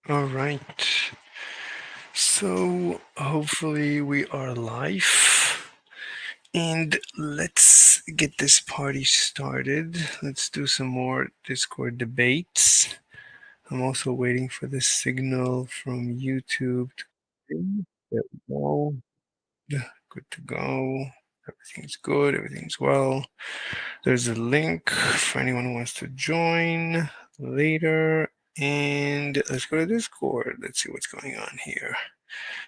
All right. So hopefully we are live. And let's get this party started. Let's do some more Discord debates. I'm also waiting for the signal from YouTube. There we go. Good to go. Everything's good. Everything's well. There's a link for anyone who wants to join later. And let's go to Discord. Let's see what's going on here.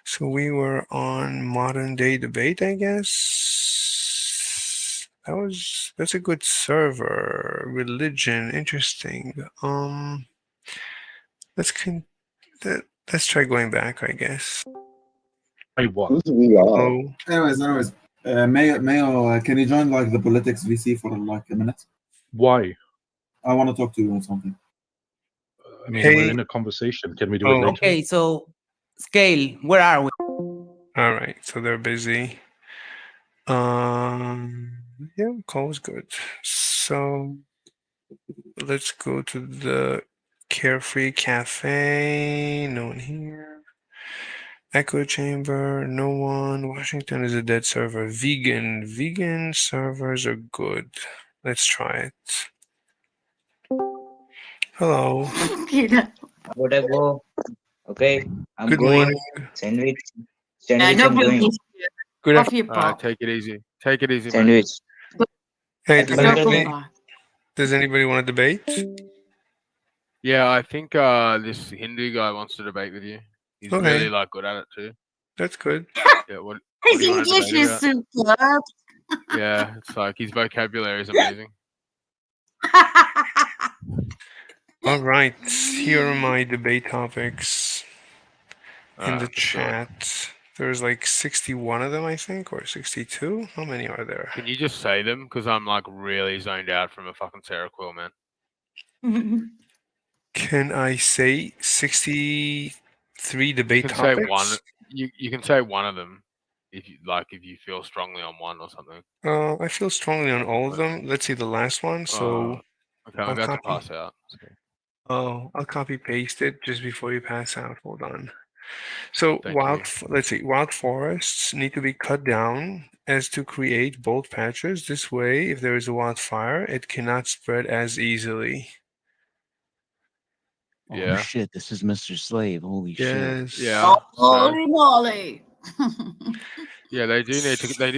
So we were on modern day debate, I guess. That's a good server. Religion, interesting. Let's con let's try going back, I guess. Wait, what? Who's we are? Oh, Anyways, Mayo, can you join like the politics VC for like a minute? Why? I want to talk to you on something. I mean, Hey. we're in a conversation. Can we do it Oh. later? Okay, so Scale, where are we? all right. So they're busy. Yeah, call was good. So let's go to the Carefree Cafe. No one here. Echo Chamber, no one. Washington is a dead server. Vegan servers are good. Let's try it. Hello. Would I go? Okay, I'm Good going. morning. Sandwich. Yeah, Sandwich, I'm nobody going. needs to Good off your pop. Take it easy. Take it easy, man. Sandwich. Hey, That's does what I'm Don't go anybody, going. far. does anybody want to debate? Yeah, I think this Hindu guy wants to debate with you. He's Okay. really like good at it too. That's good. Yeah, what His do you want to English debate is about? superb. Yeah, it's like his vocabulary is amazing. All right. Here are my debate topics in the Alright, let's do it. chat. There's like 61 of them, I think, or 62. How many are there? Can you just say them? Because I'm like really zoned out from a fucking Seroquel, man. Can I say 63 You debate can say topics? one. You can say one of them if you feel strongly on one or something. I feel strongly on all of them. Let's see the last one. So Okay, I'm I'll about to copy. pass out. Okay. Oh, I'll copy paste it just before you pass out. Hold on. So Thank you. let's see, wild forests need to be cut down as to create bold patches. This way, if there is a wildfire, it cannot spread as easily. Oh Yeah. shit, this is Mr. Slave. Holy shit. Yes. Yeah. Holy moly. Yeah, they do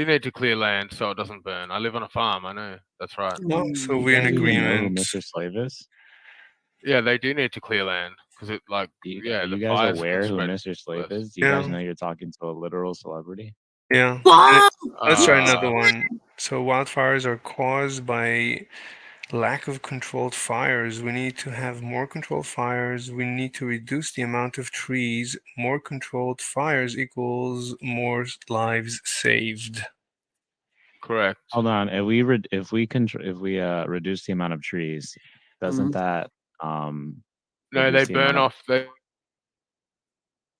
need to clear land so it doesn't burn. I live on a farm. I know. That's right. No, so You we're in guys even know who agreement. Mr. Slave is? Yeah, they do need to clear land because it like Are you the guys fires aware can who spread Mr. Slave worse. is? Do you guys Yeah. know you're talking to a literal celebrity? Yeah. What? Let's try another Uh, one. So wildfires are caused by lack of controlled fires. We need to have more controlled fires. We need to reduce the amount of trees. More controlled fires equals more lives saved. Correct. Hold on. If we reduce the amount of trees, doesn't that No, they reduce the burn amount of- off.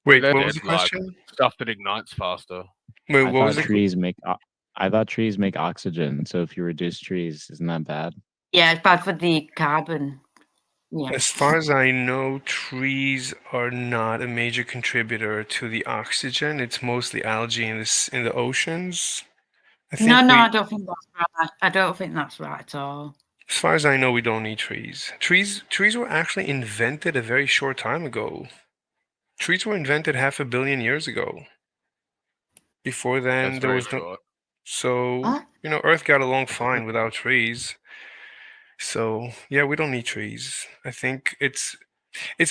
Wait, They're what was the like question? stuff that ignites faster. Wait, I what thought was the I thought trees make oxygen. So if you reduce trees, isn't that bad? Yeah, it's bad for the carbon. Yeah. As far as I know, trees are not a major contributor to the oxygen. It's mostly algae in the oceans. No, I don't think that's right. I don't think that's right at all. As far as I know, we don't need trees. Trees were actually invented a very short time ago. Trees were invented 500 million years ago. Before then, That's there very was no. short. So, What? Earth got along fine without trees. So, yeah, we don't need trees. I think it's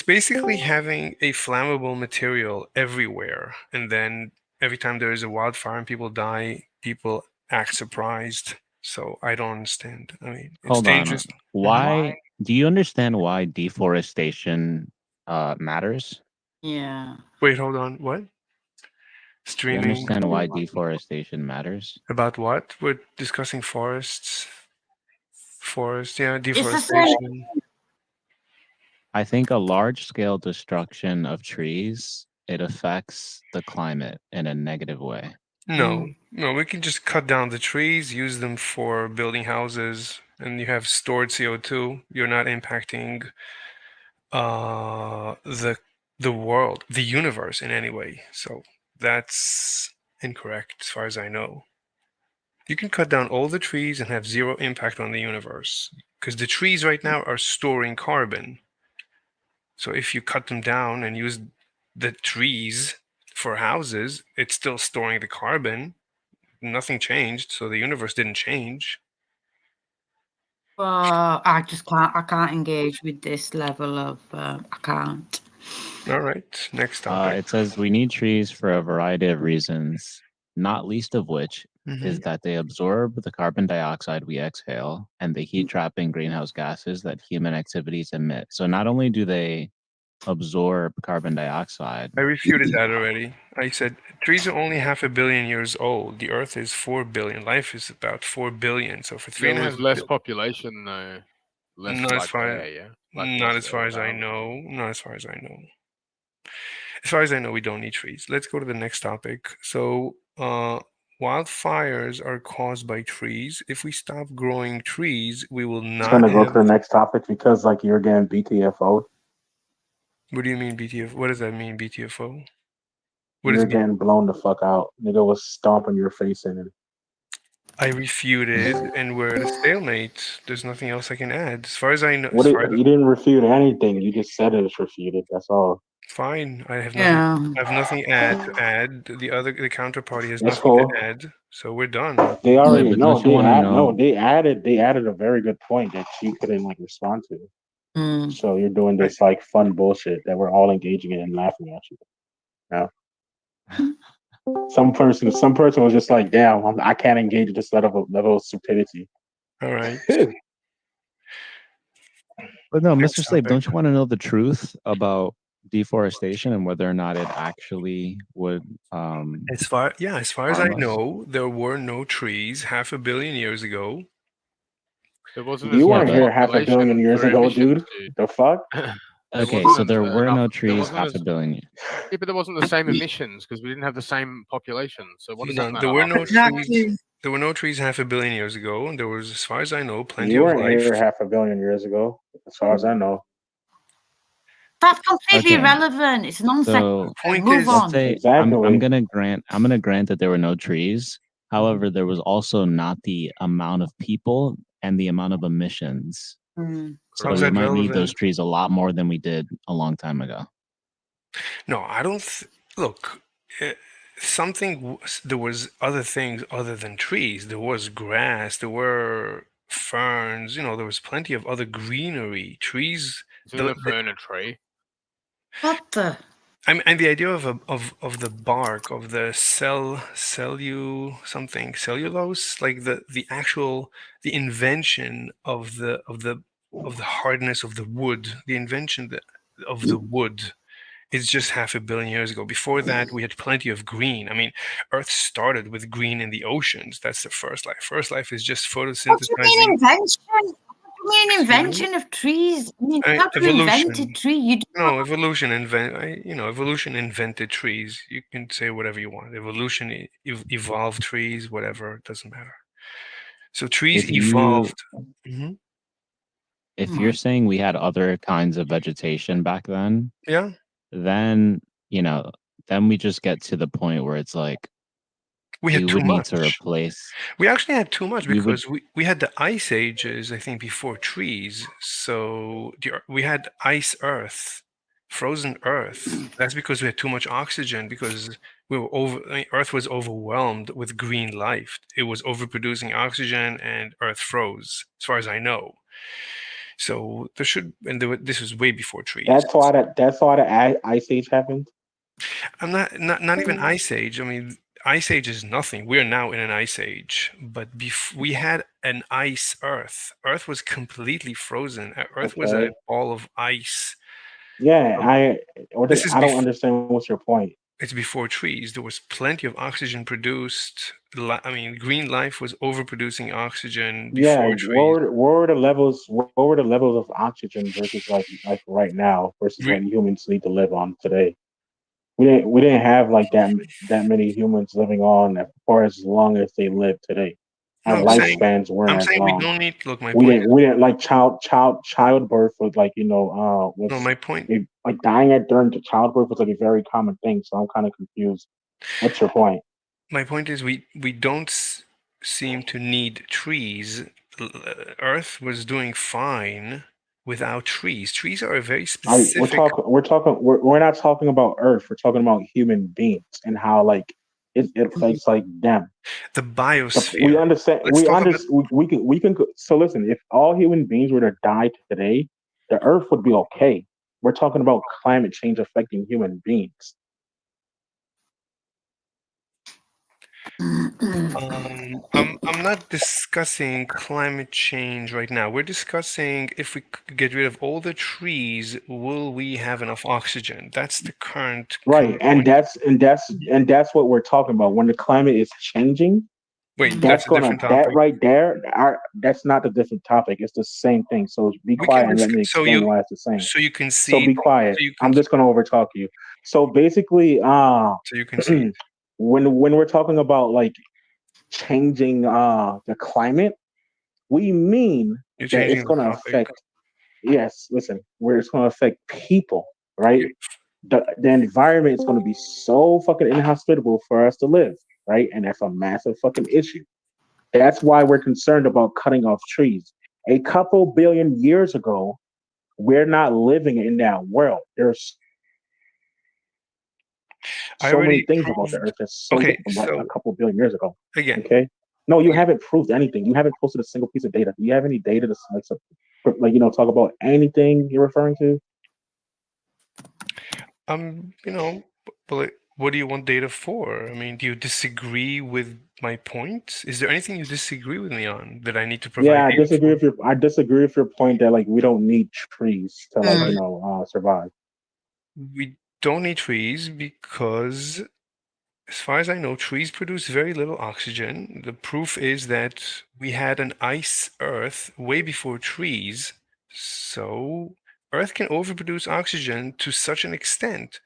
basically having a flammable material everywhere, and then every time there is a wildfire and people die, people act surprised. So I don't understand. I mean, it's Hold dangerous. on. Why do you understand why deforestation matters? Yeah. Wait, hold on. What? Do you Streaming understand why deforestation matters? about what? We're discussing forests. Yeah, It's the same. deforestation. I think a large scale destruction of trees, it affects the climate in a negative way. No, we can just cut down the trees, use them for building houses, and you have stored CO2. You're not impacting the the world, the universe in any way. So that's incorrect as far as I know. You can cut down all the trees and have zero impact on the universe because the trees right now are storing carbon. So if you cut them down and use the trees for houses, it's still storing the carbon. Nothing changed, so the universe didn't change. Well, I just can't. I can't engage with this level of. I can't. All right, next topic. It says we need trees for a variety of reasons, not least of which is that they absorb the carbon dioxide we exhale and the heat trapping greenhouse gases that human activities emit. So not only do they absorb carbon dioxide. I refuted that already. I said trees are only 500 million years old. The Earth is 4 billion. Life is about 4 billion. So for It has 3.5 less population though. Less not as like far, air, yeah. Like not less as far air as I available. know. Not as far as I know. As far as I know, we don't need trees. Let's go to the next topic. So, wildfires are caused by trees. If we stop growing trees, we will It's not gonna go to have. the next topic because like you're getting BTFO. What do you mean BTF? What does that mean BTFO? What is You're B? getting blown the fuck out. Nigga was stomping your face in it. I refuted, and we're at a stalemate. There's nothing else I can add. As far as I know, What as far as you didn't refute anything. You just said it's refuted. That's all. fine, I have nothing. Yeah. I have nothing to add. The counterparty has That's nothing to cool. add. So we're done. They already but don't you want to know? they added a very good point that she couldn't like respond to. Mm. So you're doing this like fun bullshit that we're all engaging in and laughing at you. Now, some person was just like, "Damn, I can't engage this level of stupidity." All right. But no, Next Mr. Slave, topic. don't you want to know the truth about deforestation and whether or not it actually would As far as I harm us? know, there were no trees 500 million years ago. There wasn't You as weren't much here 500 population million years for ago, emissions, dude. The fuck? Okay, so wasn't there were enough- no there trees wasn't 500 million years. Yeah, but there wasn't the same emissions because we didn't have the same population. So what does that No, matter? there were no Exactly. trees. There were no trees 500 million years ago, and there was, as far as I know, plenty You of weren't life. here 500 million years ago, as far as I know. That's completely Okay. irrelevant. It's nonsense. So Point Move is, let's on. say Exactly. I'm gonna grant that there were no trees. However, there was also not the amount of people and the amount of emissions. Mm. So how's we that might need those relevant? trees a lot more than we did a long time ago. No, I don't. Look, there was other things other than trees. There was grass. There were ferns. There was plenty of other greenery. Trees. Isn't a fern a tree? What the? And the idea of the bark of the cellulose, like the invention of the hardness of the wood, the invention of the wood is just 500 million years ago. Before that, we had plenty of green. I mean, Earth started with green in the oceans. That's the first life. First life is just What do you mean photosynthesizing. invention? What do you mean invention of trees? I mean, how do you invent a Evolution. tree? You do No, evolution invented trees. You can say whatever you want. Evolution evolved trees, whatever. It doesn't matter. So trees If you evolved. Mhm. if you're saying we had other kinds of vegetation back then, Yeah, then then we just get to the point where it's like we we had too would need to much. replace. We actually had too much We would because we had the ice ages, I think, before trees. So we had ice Earth, frozen Earth. That's because we had too much oxygen because Earth was overwhelmed with green life. It was overproducing oxygen and Earth froze, as far as I know. So this was way before trees. That's why the ice age happened. I'm not even ice age. I mean, ice age is nothing. We are now in an ice age, but we had an ice Earth. Earth was completely frozen. Earth was a Okay. ball of ice. Yeah, I don't understand what's your point. It's before trees. There was plenty of oxygen produced. I mean, green life was overproducing oxygen before trees. What were the levels? What were the levels of oxygen versus like right now versus what humans need to live on today? We didn't have like that many humans living on for as long as they live today. Our I'm saying lifespans weren't I'm as saying we long. don't need. Look, my We point is didn't like childbirth was like no. was My point. like dying at during the childbirth was like a very common thing. So I'm kind of confused. What's your point? My point is we don't seem to need trees. Earth was doing fine without trees. Trees are a very specific. We're not talking about Earth. We're talking about human beings and how like it affects like them. The We biosphere. understand. Let's talk about. We can. So listen, if all human beings were to die today, the Earth would be okay. We're talking about climate change affecting human beings. I'm not discussing climate change right now. We're discussing if we could get rid of all the trees, will we have enough oxygen? That's the current Right, and point. that's what we're talking about. When the climate is changing, Wait, that's a different that topic. right there. That's not a different topic. It's the same thing. So be We can quiet and let me discuss. explain why it's the same. So you can So see. be quiet. So you can. I'm just gonna overtalk you. So basically, So you can see. when we're talking about like changing the climate, we mean You're that it's changing the gonna topic. affect. Yes, listen, where it's gonna affect people, right? You- The environment is gonna be so fucking inhospitable for us to live, right? And that's a massive fucking issue. That's why we're concerned about cutting off trees. A couple billion years ago, we're not living in that world. There's I so many already things about the proved. earth that's so Okay, different from like a so couple billion years ago. again, Okay. No, you again, haven't proved anything. You haven't posted a single piece of data. Do you have any data to like talk about anything you're referring to? you know, but what do you want data for? I mean, do you disagree with my point? Is there anything you disagree with me on that I need to provide Yeah, data for? I disagree with your point that like we don't need trees to like Right. survive. We don't need trees because, as far as I know, trees produce very little oxygen. The proof is that we had an ice Earth way before trees. So Earth can overproduce oxygen to such an extent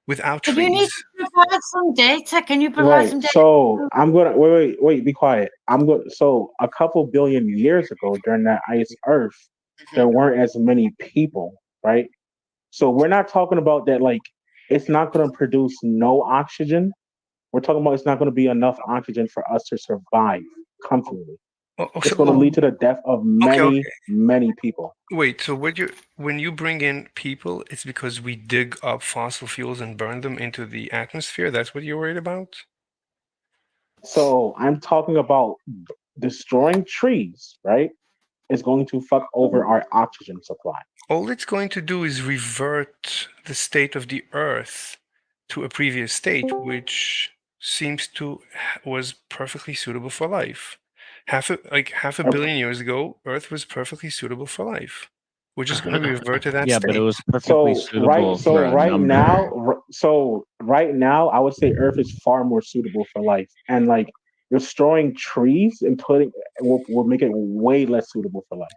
without But you need trees. to provide some data. Can you provide Right. some data? So I'm gonna wait, be quiet. I'm going so a couple billion years ago during that ice Earth, there weren't as many people, right? So we're not talking about that like it's not gonna produce no oxygen. We're talking about it's not gonna be enough oxygen for us to survive comfortably. It's gonna lead to the death of Okay, many, okay. many people. Wait, so when you bring in people, it's because we dig up fossil fuels and burn them into the atmosphere? That's what you're worried about? So I'm talking about destroying trees, right? Is going to fuck over our oxygen supply. All it's going to do is revert the state of the Earth to a previous state, which seems to was perfectly suitable for life. Half a billion years ago, Earth was perfectly suitable for life. We're just going to revert to that Yeah, but it state. was perfectly suitable for a number. Right now, I would say Earth is far more suitable for life, and like destroying trees and putting will make it way less suitable for life.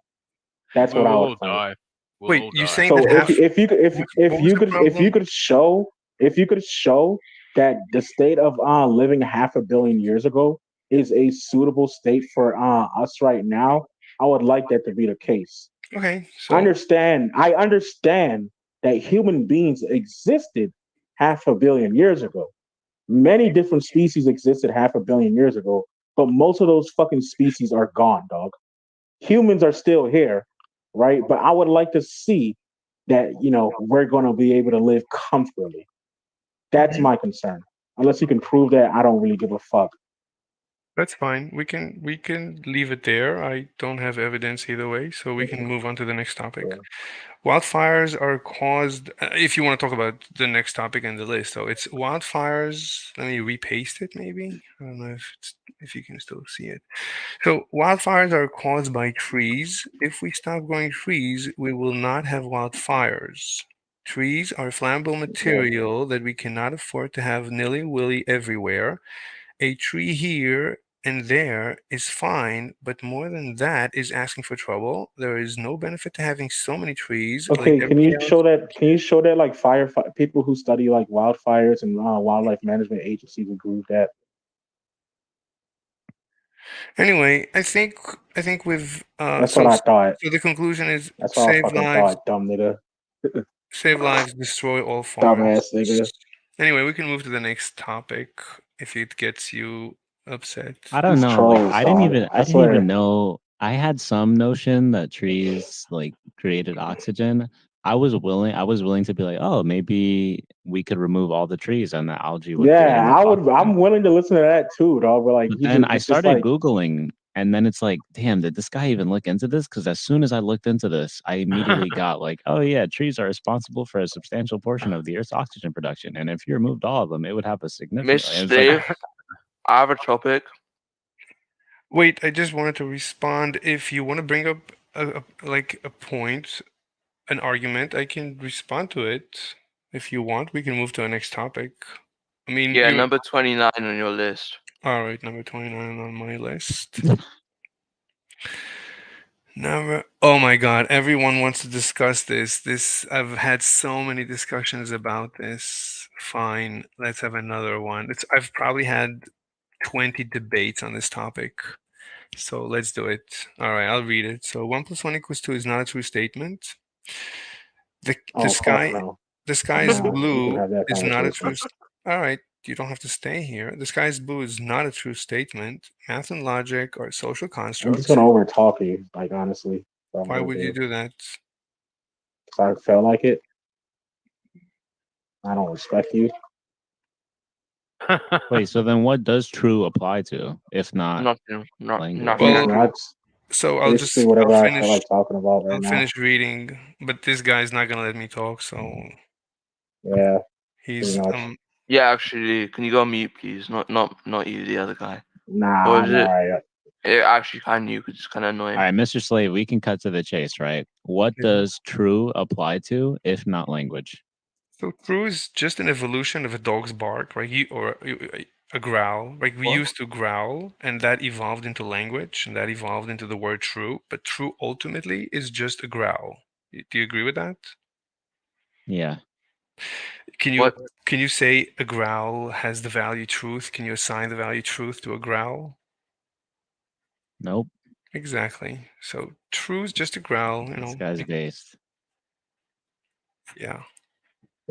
That's what We'll I would all claim. die. We'll Wait, all you die. saying that So half? if What was the problem? if you could show that the state of living half a billion years ago is a suitable state for us right now, I would like that to be the case. Okay, so I understand that human beings existed half a billion years ago. Many different species existed half a billion years ago, but most of those fucking species are gone, dog. Humans are still here, right? But I would like to see that, we're going to be able to live comfortably. That's my concern. Unless you can prove that, I don't really give a fuck. that's fine. We can leave it there. I don't have evidence either way, so we can move on to the next topic. Wildfires are caused, if you want to talk about the next topic in the list, so it's wildfires. Let me repaste it maybe. I don't know if you can still see it. So wildfires are caused by trees. If we stop growing trees, we will not have wildfires. Trees are flammable material that we cannot afford to have nilly-willy everywhere. A tree here and there is fine, but more than that is asking for trouble. There is no benefit to having so many trees like Okay, everything else. can you show that like people who study like wildfires and wildlife management agencies agree with that? Anyway, I think with That's what I thought. so the conclusion is That's what I fucking thought, dumb nigga. save lives, destroy all Dumbass farms. nigga. Anyway, we can move to the next topic if it gets you upset. I don't These know. Like trolls, I didn't dog. even I I didn't even swear. know. I had some notion that trees like created oxygen. I was willing to be like, oh, maybe we could remove all the trees and the algae would create Yeah, enough I'm oxygen. willing to listen to that too, dog. But like, But then I it's just started like, Googling, and then it's like, damn, did this guy even look into this? Because as soon as I looked into this, I immediately got like, oh yeah, trees are responsible for a substantial portion of the Earth's oxygen production, and if you removed all of them, it would have a significant. Mr. It's like, Steve, I have a topic. Wait, I just wanted to respond. If you want to bring up a point, an argument, I can respond to it. If you want, we can move to the next topic. I mean, Yeah, number 29 on your list. all right, number 29 on my list. Oh my God, everyone wants to discuss this. I've had so many discussions about this. Fine, let's have another one. I've probably had 20 debates on this topic. So let's do it. All right, I'll read it. So 1 + 1 = 2 is not a true statement. The sky no. the sky is Nah, we can blue have that is not a true. conversation. All right, you don't have to stay here. The sky is blue is not a true statement. Math and logic are social I'm constructs. just gonna over talk you, like honestly. Why would you do that? I felt like it. I don't respect you. wait, so then what does true apply to, if not Nothing. language? Nothing. Well, That's so I'll basically whatever I'll I finish. feel like talking about right I'll now. finish reading, but this guy's not gonna let me talk. So Yeah, he's pretty much. Yeah, actually, can you go on mute, please? Not you, the other guy. Nah, Or is I'm it? alright. It actually kind of you, because it's kind of annoying. All right, Mr. Slave, we can cut to the chase, right? What does true apply to, if not language? So true is just an evolution of a dog's bark, right? A growl. Like we What? used to growl, and that evolved into language, and that evolved into the word true. But true ultimately is just a growl. Do you agree with that? Yeah. Can What? you say a growl has the value truth? Can you assign the value truth to a growl? Nope. Exactly. So true is just a growl. This guy's based. Yeah.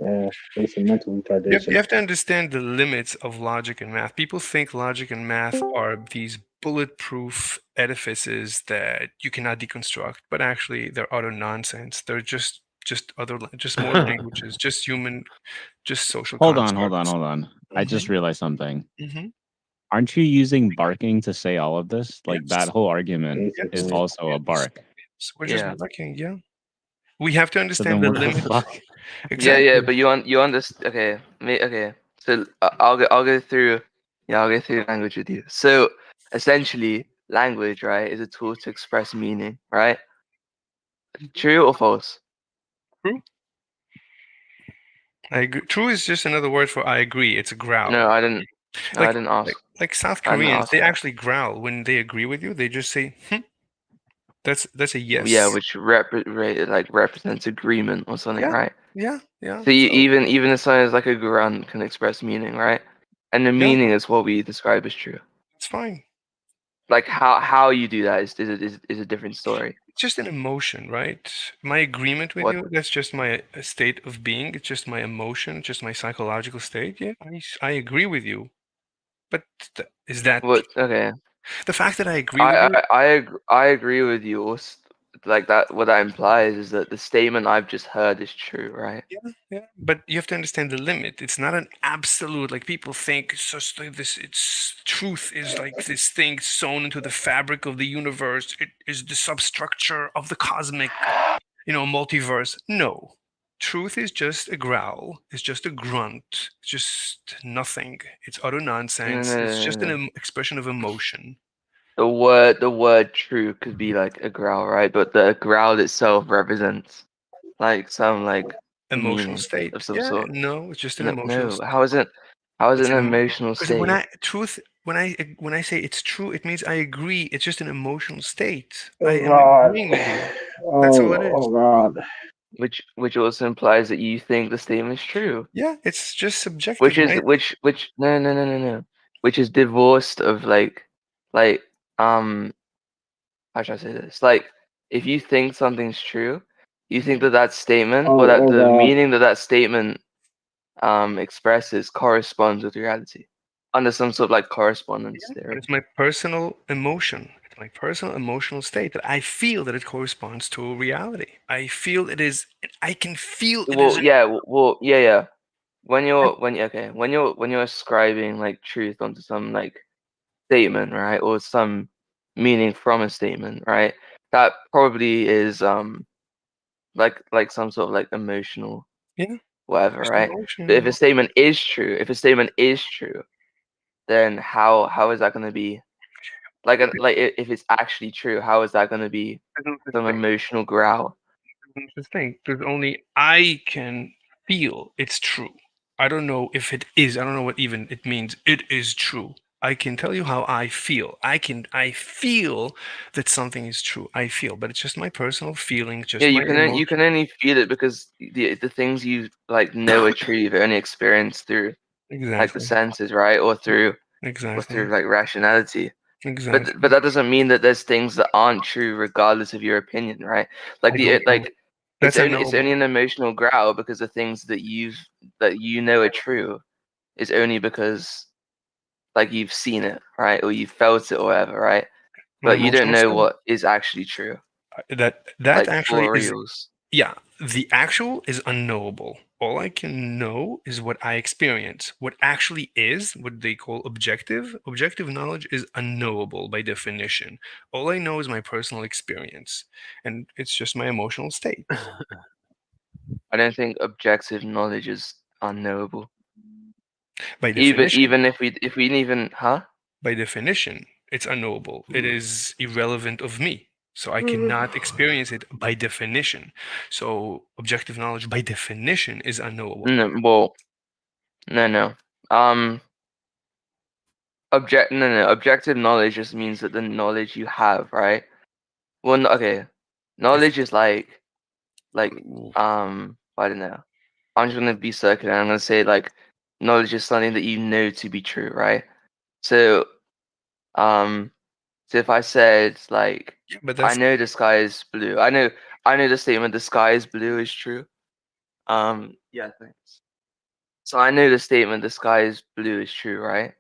Yeah, basic mental You retardation. have to understand the limits of logic and math. People think logic and math are these bulletproof edifices that you cannot deconstruct, but actually they're utter nonsense. They're just more languages, just social Hold constructs. on. I just realized something. Mm-hmm. Aren't you using barking to say all of this? Like Yes. that whole argument Basically. is also a bark. We're just barking, yeah. We have to So understand then the what the limits. fuck? Exactly. Yeah, but you understand. Okay. So I'll go through. Yeah, I'll go through language with you. So essentially, language, right, is a tool to express meaning, right? True or false? True. I agree. True is just another word for I agree. It's a growl. No, I didn't. No, I didn't ask. Like South I didn't Koreans, ask they that. actually growl when they agree with you. They just say, That's a yes. Yeah, which represents agreement or something, Yeah, right? yeah. So even if something is like a grunt can express meaning, right? And the meaning is what we describe as true. It's fine. Like how you do that is a different story. It's just an emotion, right? My agreement with you, that's just my state of being. It's just my emotion, just my psychological state. Yeah, I agree with you. But is that what? Okay. The fact that I agree with you? I agree with you. Also, like that, what that implies is that the statement I've just heard is true, right? Yeah. But you have to understand the limit. It's not an absolute. Like people think, it's truth is like this thing sewn into the fabric of the universe. It is the substructure of the cosmic, multiverse. No, truth is just a growl. It's just a grunt. It's just nothing. It's utter nonsense. It's just an expression of emotion. The word true could be like a growl, right? But the growl itself represents like some emotional state of some sort. No, it's just an emotional state. How is it an emotional state? When I say it's true, it means I agree. It's just an emotional state. Oh, I am agreeing with you. That's all it is. Oh God. Which also implies that you think the statement is true. Yeah, it's just subjective. Which is no. Which is divorced of like how should I say this? Like, if you think something's true, you think that that statement or that of the meaning that that statement expresses corresponds with reality under some sort of like correspondence But theory. it's my personal emotion. It's my personal emotional state that I feel that it corresponds to reality. I feel it is. I can feel it is. Well, yeah, yeah. When you're ascribing like truth onto some like statement, right, or some meaning from a statement, right, that probably is like some sort of like emotional Yeah, whatever, just right? But if a emotion. statement is true, then how is that going to be like if it's actually true, how is that going to be There's no such some thing. emotional growl? There's no such thing. There's only I can feel it's true. I don't know if it is. I don't know what even it means. It is true. I can tell you how I feel. I feel that something is true. I feel, but it's just my personal feeling, Yeah, just my you emotion. can only feel it because the things you like know are true, you've only experienced through like the Exactly. senses, right, or through Exactly. like rationality. But Exactly. that doesn't mean that there's things that aren't true regardless of your opinion, right? Like I don't know. That's it's unknowable. only an emotional growl because the things that you know are true is only because like you've seen it, right? Or you felt it or whatever, right? My But you don't emotional know state. what is actually true, That like actually for is, reals. yeah, the actual is unknowable. All I can know is what I experience. What actually is, what they call objective knowledge is unknowable by definition. All I know is my personal experience, and it's just my emotional state. I don't think objective knowledge is unknowable. By Even definition, even if we even huh? by definition, it's unknowable. It is irrelevant of me. So I cannot experience it by definition. So objective knowledge by definition is unknowable. No, well, no. Um, objective knowledge just means that the knowledge you have, right? Well, okay, If knowledge is like I don't know. I'm just gonna be circular. I'm gonna say like knowledge is something that you know to be true, right? So um, so if I said like yeah, but I that's know the sky is blue, I know the statement the sky is blue is true. Yeah, thanks. So I know the statement the sky is blue is true, right?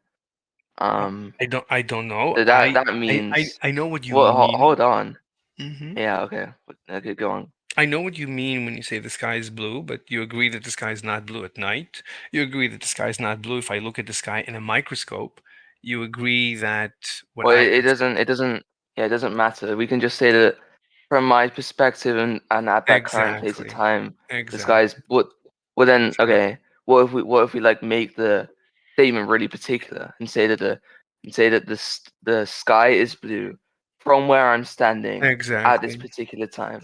Um, I don't know. so that means I know what you well, mean. hold on. Hmm. Yeah, okay, okay, go on. I know what you mean when you say the sky is blue, but you agree that the sky is not blue at night. You agree that the sky is not blue if I look at the sky in a microscope. You agree that what Well, I it doesn't, yeah, it doesn't matter. We can just say that from my perspective and at that current place of exactly, time, the sky is exactly, what. Well, then, sure, okay. What if we like make the statement really particular and say that the sky is blue from where I'm standing at this exactly, particular time?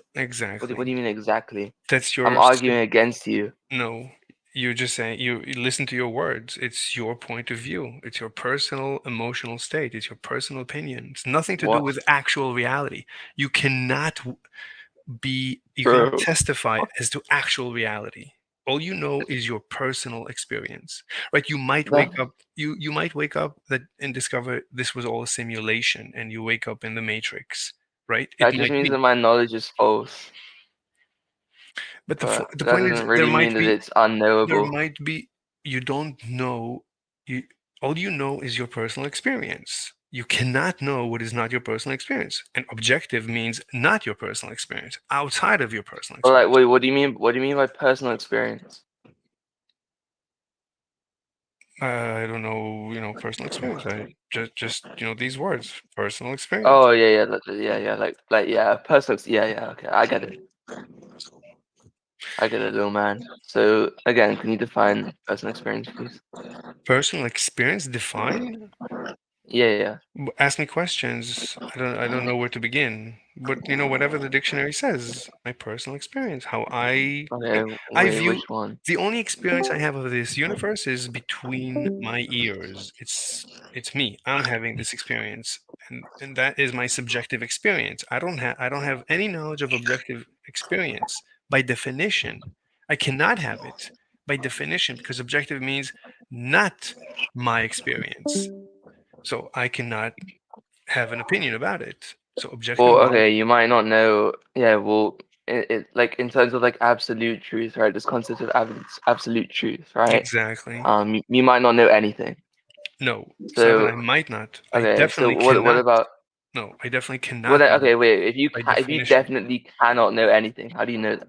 What do exactly. you mean exactly? That's I'm your arguing against you. no. You're just saying you listen to your words. It's your point of view. It's your personal emotional state. It's your personal opinion. It's nothing to do What? with actual reality. You cannot you cannot Bro. testify as to actual reality. All you know is your personal experience, right? You might That wake up, you might wake up that and discover this was all a simulation, and you wake up in the matrix, right? It that just might means be, that my knowledge is false. but But the that point is doesn't really mean that it's there unknowable. might be you don't know you all you know is your personal experience. You cannot know what is not your personal experience. And objective means not your personal experience, outside of your personal But like, experience. wait, what do you mean? What do you mean by personal experience? I don't know, personal experience. I just these words, personal experience. Oh yeah, yeah, like yeah, personal. Yeah, yeah. Okay, I get it. I get it, little man. So again, can you define personal experience, please? Personal experience define? Yeah, yeah. Ask me questions. I don't know where to begin. But whatever the dictionary says, my personal experience, how Okay, I wait, view which one? the only experience I have of this universe is between my ears. It's me. I'm having this experience, and that is my subjective experience. I don't have any knowledge of objective experience by definition. I cannot have it by definition because objective means not my experience. So I cannot have an opinion about it. So objective Well, knowledge. okay, you might not know. Yeah, well, like in terms of like absolute truth, right? This concept of absolute truth, right? Exactly. You might not know anything. No, it's not that So I might not. I okay, so definitely what cannot. about No, I definitely well? cannot Then, know okay, wait. If you by if you definition. definitely cannot know anything, how do you know that?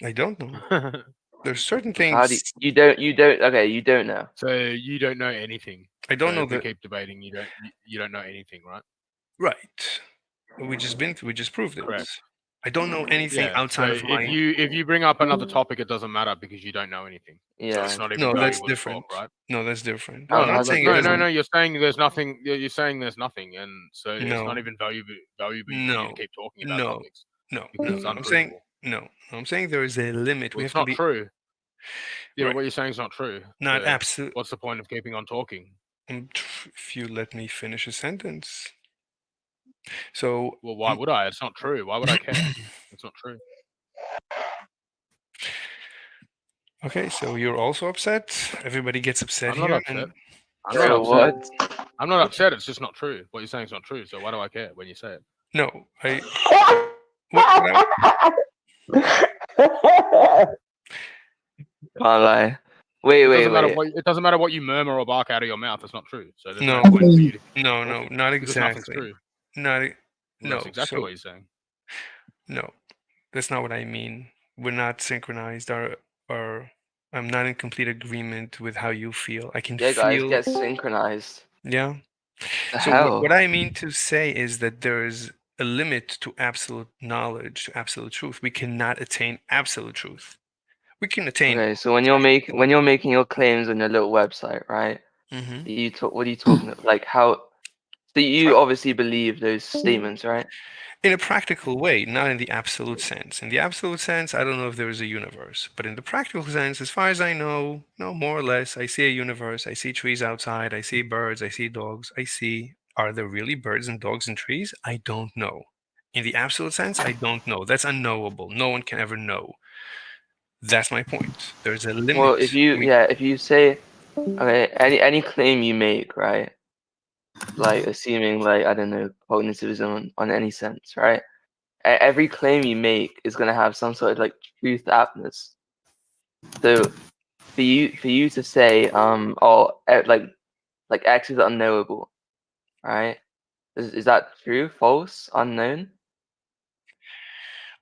I don't know. There's certain How do things you don't okay, you don't know. So you don't know anything. I don't So know if we that. keep debating, you don't know anything, right? Right. We just proved it. Correct. I don't know anything Yeah. So outside of my. if you bring up another topic, it doesn't matter because you don't know anything. So Yeah. it's not even No, that's valuable to different. talk, right? No, that's different. How I'm not does that saying it No, doesn't. no, no. You're saying there's nothing. You're saying there's nothing, and so it's No. not even valuable for you No. to keep talking about No. topics No. because No. it's I'm saying unprovable. no. I'm saying there is a limit. Well, We it's have to not be true. Yeah, but right. what you're saying is not true. Not So absolute. what's the point of keeping on talking? If you let me finish a sentence. So. Well, why would I? It's not true. Why would I care? It's not true. Okay, so you're also upset. Everybody gets upset I'm not here, upset. and I'm not Bro, upset. what? I'm not upset. It's just not true. What you're saying is not true. So why do I care when you say it? no, I. What Can't lie. Wait, It doesn't matter wait. what it doesn't matter what you murmur or bark out of your mouth. It's not true. So there's No, no point for you to keep no, talking not because nothing's exactly. true. Not Well, no. that's exactly So what you're saying. no, that's not what I mean. We're not synchronized. Or I'm not in complete agreement with how you feel. I can Yeah, guys, feel. get synchronized. Yeah. The So hell? what I mean to say is that there is a limit to absolute knowledge, to absolute truth. We cannot attain absolute truth. We can attain. Okay, so when you're making your claims on your little website, right? Mhm. What are you talking about? Like how? So you obviously believe those statements, right? In a practical way, not in the absolute sense. In the absolute sense, I don't know if there is a universe, but in the practical sense, as far as I know, no, more or less, I see a universe. I see trees outside. I see birds. I see dogs. I see. Are there really birds and dogs and trees? I don't know. In the absolute sense, I don't know. That's unknowable. No one can ever know. That's my point. There's a Well, limit. if you say okay, any claim you make, right? Like assuming like I don't know cognitivism on any sense, right? Every claim you make is gonna have some sort of like truth aptness. So for you to say like X is unknowable, right? Is that true, false, unknown?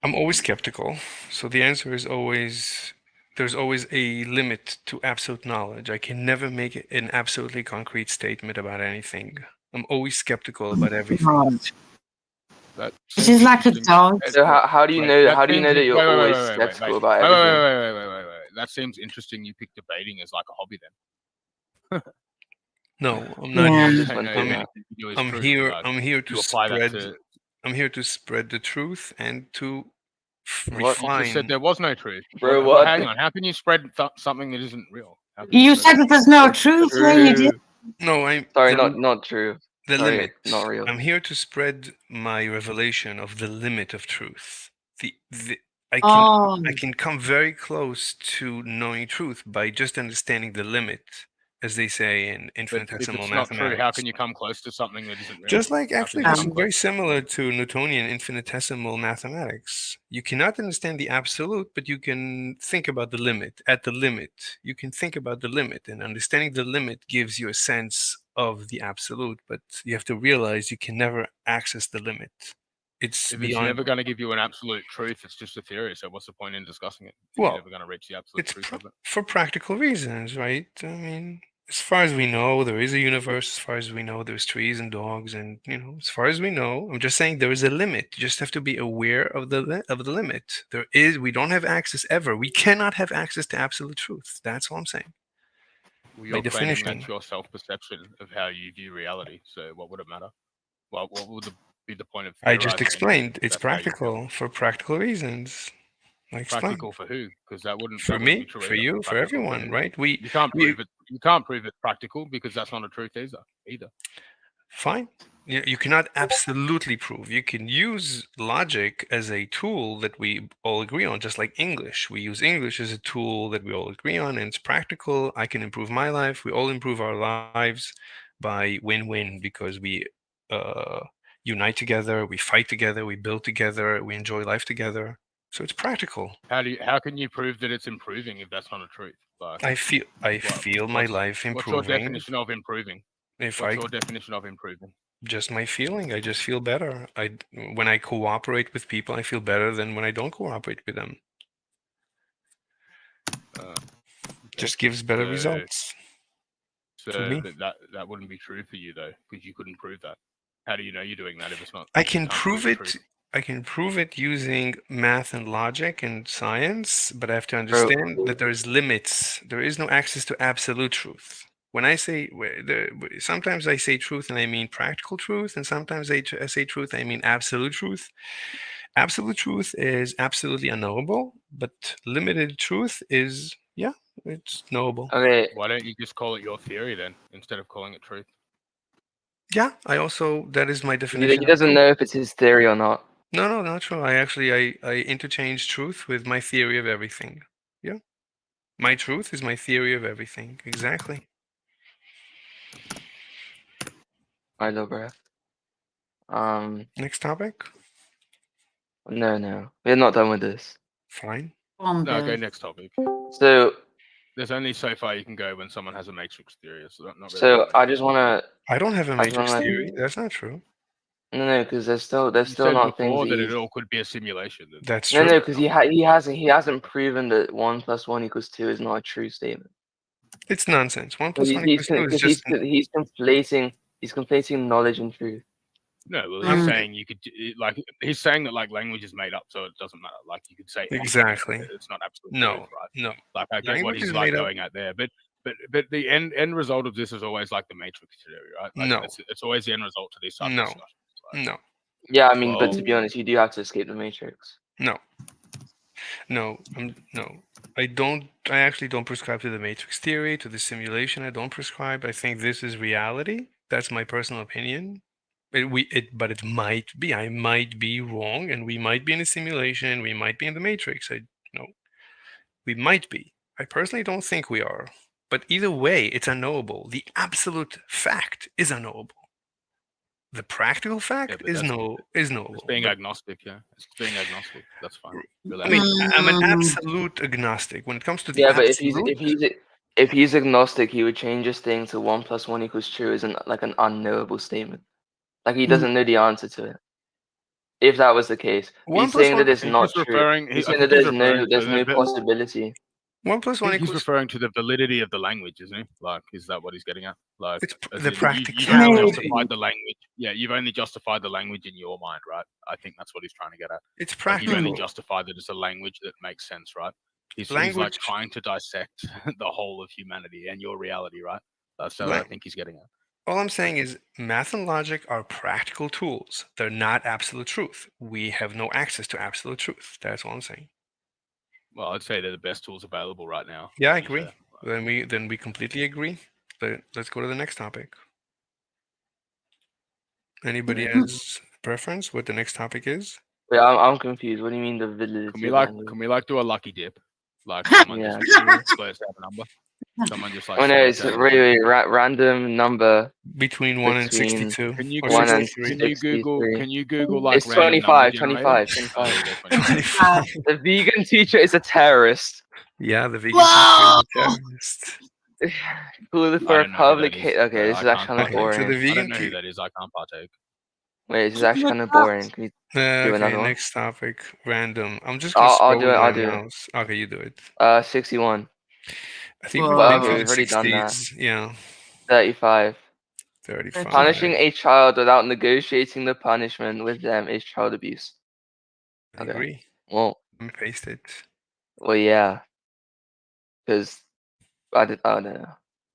I'm always skeptical. So the answer is always there's always a limit to absolute knowledge. I can never make an absolutely concrete statement about anything. I'm always skeptical about everything. God. That This seems is like a interesting. dog. So how do you Wait, know that how do you seems know that you're wait, wait, wait, always wait, wait, wait, skeptical wait, about wait, wait, everything? wait, wait, wait, wait, wait. That seems interesting. You pick debating as like a hobby then. No, I'm not Yeah. here. I'm You just don't went know if doing I'm that. anything you do is I'm true. here. Like I'm here to you apply that spread. to I'm here to spread the truth and to What? you just said refine. there was no truth. Bro, Well, what? hang on. How can you spread something that isn't real? How can You spread said that? that there's no truth when you did. True. No, I'm Sorry, the not true. the Sorry, limit. not real. I'm here to spread my revelation of the limit of truth. The I Oh, can come very close to knowing truth by just understanding the limit, as they say in But if infinitesimal it's not true, how mathematics. can you come close to something that isn't real? Just like How can actually, you this come is um, close very to something? similar to Newtonian infinitesimal mathematics. You cannot understand the absolute, but you can think about the limit. At the limit, you can think about the limit, and understanding the limit gives you a sense of the absolute. But you have to realize you can never access the limit. It's If it's beyond. never going to give you an absolute truth, it's just a theory. So what's the point in discussing it if you're Well, never going to reach the absolute it's truth of it? for practical reasons, right? I mean, as far as we know, there is a universe. As far as we know, there's trees and dogs, and as far as we know, I'm just saying there is a limit. You just have to be aware of the limit. There is. We don't have access ever. We cannot have access to absolute truth. That's all I'm saying. Well, By you're claiming definition. that's your self-perception of how you view reality. So what would it matter? Well, what would be the point of I just theorizing anyway? explained it's That's how you feel. practical for practical reasons. I explained. Practical for who? Because that wouldn't For be me, true for either. you, for Practical everyone, who? right? You can't prove it. You can't prove it's practical because that's not a truth either. Fine. You cannot absolutely prove. You can use logic as a tool that we all agree on, just like English. We use English as a tool that we all agree on, and it's practical. I can improve my life. We all improve our lives by win-win because we unite together, we fight together, we build together, we enjoy life together. So it's practical. How can you prove that it's improving if that's not a truth? Like, I feel my life improving. What's your definition of improving? What's your definition of improving? Just my feeling. I just feel better. When I cooperate with people, I feel better than when I don't cooperate with them. Just gives better results. So that wouldn't be true for you though, because you couldn't prove that. How do you know you're doing that if it's not? I can prove it. I can prove it using math and logic and science, but I have to understand that there's limits. There is no access to absolute truth. When I say, sometimes I say truth and I mean practical truth, and sometimes I say truth, I mean absolute truth. Absolute truth is absolutely unknowable, but limited truth is, yeah, it's knowable. Okay. Why don't you just call it your theory then, instead of calling it truth? Yeah, that is my definition. He doesn't know if it's his theory or not. No, not true. I interchange truth with my theory of everything. Yeah. My truth is my theory of everything. Exactly. I know, bro. Next topic? No. We're not done with this. Fine. No, go next topic. So there's only so far you can go when someone has a matrix theory. So not really. So I just wanna. I don't have a matrix theory. That's not true. No, because there's still You said not before things that it all could be a simulation. That's true. No, because he hasn't proven that 1 + 1 = 2 is not a true statement. It's nonsense. 1 + 1 = 2 is just. He's conflating knowledge and truth. No, well, he's saying you could he's saying that like language is made up, so it doesn't matter. Like you could say exactly. It's not absolute no, truth, right? No. Like I get what he's like going at there, but the end result of this is always like the matrix theory, right? Like, no, it's always the end result to these type of discussions. Like, no. Yeah, I mean, but to be honest, you do have to escape the matrix. No. I don't. I actually don't prescribe to the matrix theory, to the simulation. I don't prescribe. I think this is reality. That's my personal opinion. But it might be. I might be wrong, and we might be in a simulation. We might be in the matrix. We might be. I personally don't think we are. But either way, it's unknowable. The absolute fact is unknowable. The practical fact is knowable. It's being agnostic, yeah. It's being agnostic. That's fine. I mean, I'm an absolute agnostic when it comes to the but absolute. if he's agnostic, he would change his thing to 1 + 1 = 2 isn't like an unknowable statement. Like he doesn't know the answer to it. If that was the case, he's saying that it's not true. He's saying that there's no possibility. 1 + 1 = he's referring to the validity of the language, isn't he? Like, is that what he's getting at? Like, the practicality. You've only justified the language. Yeah, you've only justified the language in your mind, right? I think that's what he's trying to get at. It's practical. You've only justified that it's a language that makes sense, right? He's like trying to dissect the whole of humanity and your reality, right? That's what I think he's getting at. All I'm saying is math and logic are practical tools. They're not absolute truth. We have no access to absolute truth. That's all I'm saying. Well, I'd say they're the best tools available right now. Yeah, I agree. Then we completely agree. But let's go to the next topic. Anybody has preference what the next topic is? Wait, I'm confused. What do you mean the validity? Can we do a lucky dip? Like someone just splits out a number. Someone just like. Oh no, it's really random number between 1 and 62. Can you Google? Can you Google like? It's 25. 25. The vegan teacher is a terrorist. Yeah, the vegan teacher is a terrorist. Who for Republic? Okay, this is actually kind of boring. So the vegan I don't know who that is. I can't partake. Wait, this is actually kind of boring. Can you do another one? Next topic, random. I'm just gonna I'll do it. I'll do it. Okay, you do it. 61. I think we've already done that. Yeah. 35. 35. Punishing a child without negotiating the punishment with them is child abuse. I agree. Well, let me paste it. Well, yeah. Because I don't know.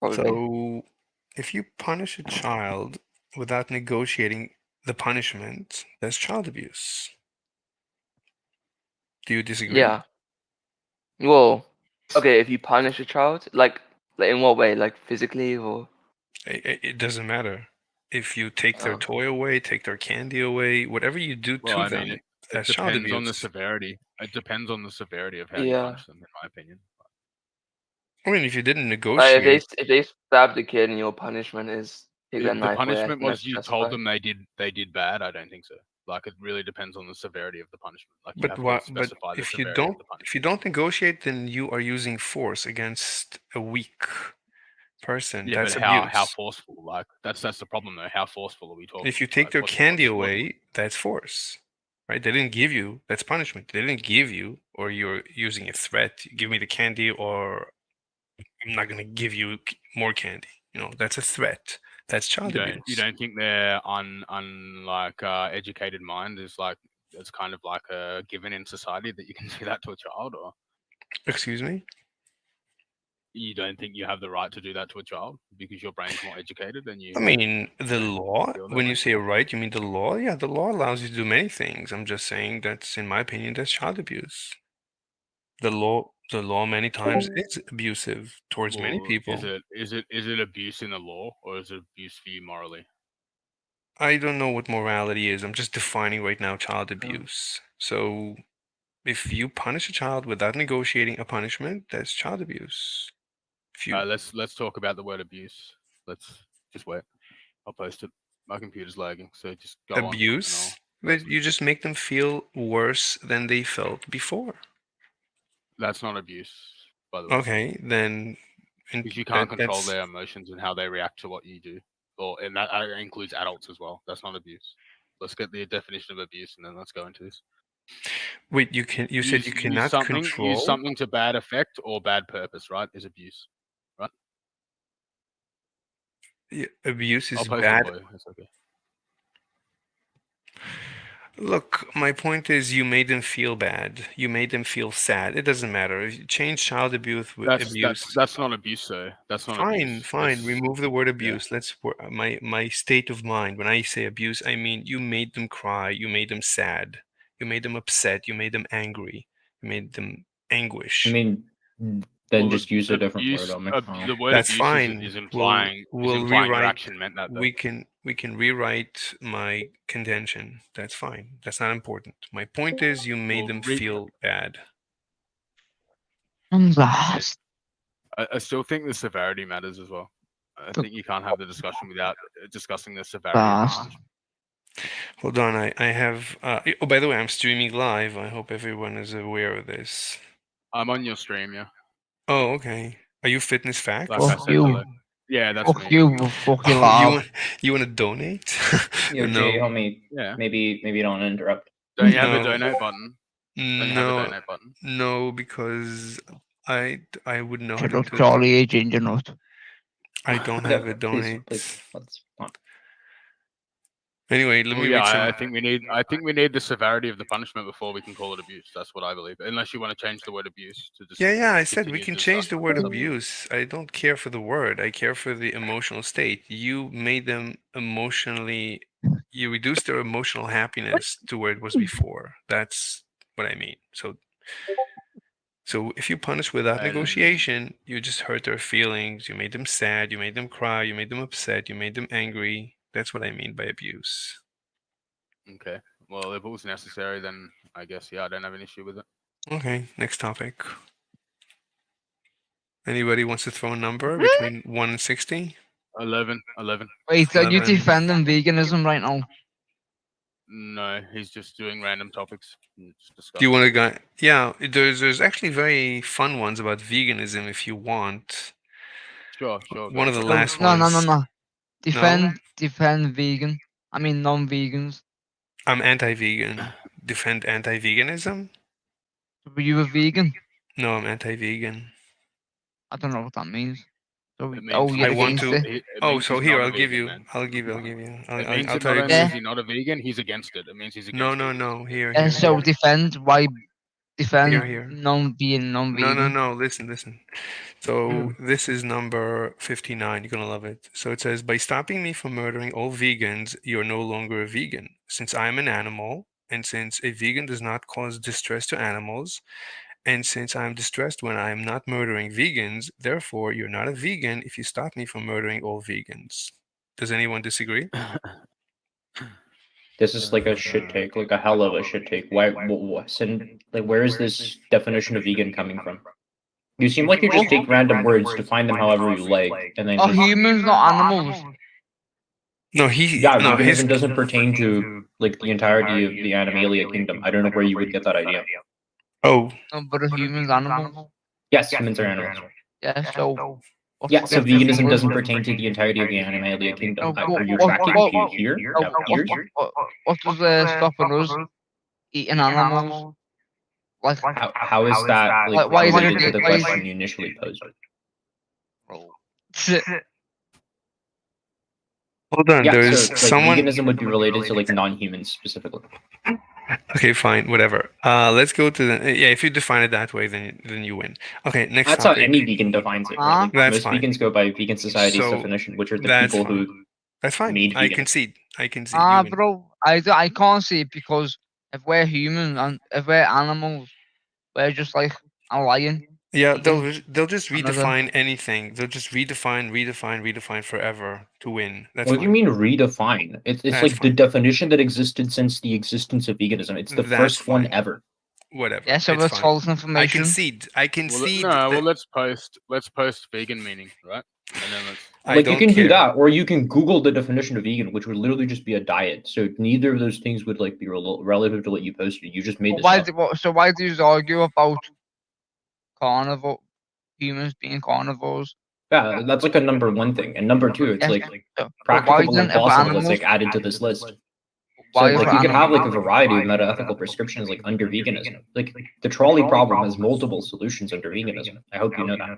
Probably. So, if you punish a child without negotiating the punishment, that's child abuse. Do you disagree? Yeah. Well, okay, if you punish a child, like in what way? Like physically or? It doesn't matter. If you take their toy away, take their candy away, whatever you do to them, that's child abuse. It depends on the severity. It depends on the severity of how you punish them, in my opinion. I mean, if you didn't negotiate, if they stab the kid and your punishment is take that If the knife away, I punishment think was that's you told justified. them they did bad, I don't think so. Like it really depends on the severity of the punishment. Like you But have to what? But specify the if you severity of don't, the punishment. if you don't negotiate, then you are using force against a weak person. Yeah, That's but how abuse. forceful? Like that's the problem though. How forceful are we talking? If you take Like, their candy what's- away, that's force, right? They didn't give you. That's punishment. They didn't give you, or you're using a threat. Give me the candy, or I'm not gonna give you more candy. You know, that's a threat. That's child abuse. you don't think their like educated mind is like it's kind of like a given in society that you can do that to a child, or Excuse me? you don't think you have the right to do that to a child because your brain's more educated than you? I mean, the don't law, feel that when way? you say a right, you mean the law? Yeah, the law allows you to do many things. I'm just saying that's, in my opinion, that's child abuse. The law many times is abusive towards many Well, people. is it abuse in the law or is it abuse for you morally? I don't know what morality is. I'm just defining right now child abuse. So if you punish a child without negotiating a punishment, that's child abuse. If you Let's talk about the word abuse. Let's just wait. I'll post it. My computer's lagging, so just go on. abuse, that you just make them feel worse than they felt before. That's not abuse, by the way. Okay, then because you can't control their emotions and how they react to what you do, and that includes adults as well. That's not abuse. Let's get the definition of abuse, and then let's go into this. Wait, you said you cannot control use something to bad effect or bad purpose, right? Is abuse, right? Yeah, abuse is I'll post bad. it for you. It's okay. Look, my point is you made them feel bad. You made them feel sad. It doesn't matter. If you change child abuse with abuse. That's not abuse, though. That's not abuse. Fine. Remove the word abuse. Yeah. Let's my state of mind. When I say abuse, I mean you made them cry. You made them sad. You made them upset. You made them angry. You made them anguish. I mean, then just use a different word. I'll make the word That's abuse fine. is implying We'll your rewrite. action meant that. Though. We can rewrite my contention. That's fine. That's not important. My point is you made them feel bad. I'm lost. I still think the severity matters as well. I think you can't have the discussion without discussing the severity of the punishment. Hold on, I have. Oh, by the way, I'm streaming live. I hope everyone is aware of this. I'm on your stream, yeah. Oh, okay. Are you Fitness Facts? Like I said, hello. Yeah, that's fuck me. You, fuck you, you want to donate? Yo, no. Jay, homie. Yeah. Maybe don't interrupt. Don't you have a donate button? Don't you have a No, donate button? no, because I wouldn't know how Shut up, to. Charlie H. Note. I don't have a donate. Please, let's not. Anyway, let me read some. I think we need the severity of the punishment before we can call it abuse. That's what I believe. Unless you want to change the word abuse to just Yeah, I said we can change the word discussion. abuse. I don't care for the word. I care for the emotional state. You made them emotionally. You reduced their emotional happiness to where it was before. That's what I mean. So if you punish without negotiation, you just hurt their feelings. You made them sad. You made them cry. You made them upset. You made them angry. That's what I mean by abuse. Okay. Well, if it was necessary, then I guess, yeah, I don't have an issue with it. Okay, next topic. Anybody wants to throw a number between 1 and 60? 11. Wait, are you 11. defending veganism right now? No, he's just doing random topics. Do you want to go? Yeah, there's actually very fun ones about veganism if you want. Sure. One of the last ones. No. Defend vegan. I mean non-vegans. I'm anti-vegan. Defend anti-veganism? Were you a vegan? No, I'm anti-vegan. I don't know what that means. So, I want to. So here I'll give you. It means I'll that tell not you. only is he not a vegan, he's against it. It means he's against it. No. Here. And so defend Here. non-vegan. No. Listen. So this is number 59. You're gonna love it. So it says, by stopping me from murdering all vegans, you're no longer a vegan. Since I'm an animal, and since a vegan does not cause distress to animals, and since I'm distressed when I am not murdering vegans, therefore you're not a vegan if you stop me from murdering all vegans. Does anyone disagree? This is like a shit take, like a hell of a shit take. Why? Where is this definition of vegan coming from? You seem like you just take random words, define them however you like, and then. Are humans not animals? No, he Yeah, no his veganism doesn't pertain to like the entirety of the Animalia kingdom. I don't know where you would get that idea. oh But are humans animals? Yes, humans are animals. Yeah, so what's Yeah, the so difference veganism with- doesn't pertain to the entirety of the Animalia kingdom. No, Are you what- tracking? what- Do you hear? Oh, You have ears? what does stopping us eating animals? Like, How is that like why is it related to the why is- question you initially posed? hold on. Yeah, There's so like someone. veganism would be related to like non-humans specifically. Okay, fine, whatever. Let's go to the yeah. If you define it that way, then you win. Okay, next That's topic. how any vegan defines it, right? Like That's most fine. vegans go by vegan society's So, definition, which are the that's people fine. who That's fine. made I veganism. concede. I concede. You win. bro, I can't see it because if we're human and if we're animals, we're just like a lion. Yeah, eating they'll just another- redefine anything. They'll just redefine forever to win. That's What do you fine. mean redefine? It's That's like the fine. definition that existed since the existence of veganism. It's the That's first one fine. ever. Whatever. Yeah, so it's it's fine. false I information. concede. I concede. Well, that let's post vegan meaning, right? And then let's. I Like you don't can do care. that, or you can Google the definition of vegan, which would literally just be a diet. So neither of those things would like be relative to what you posted. You just made this up. So why do you argue about carnivore humans being carnivores? Yeah, that's like a number one thing, and number two, it's Yes, like so- but why practicable then and if possible. It's animals- like added to this list. So Why if like you could have like a animals- variety of meta-ethical prescriptions like under veganism. Like the trolley problem has multiple solutions under veganism. I hope you know that.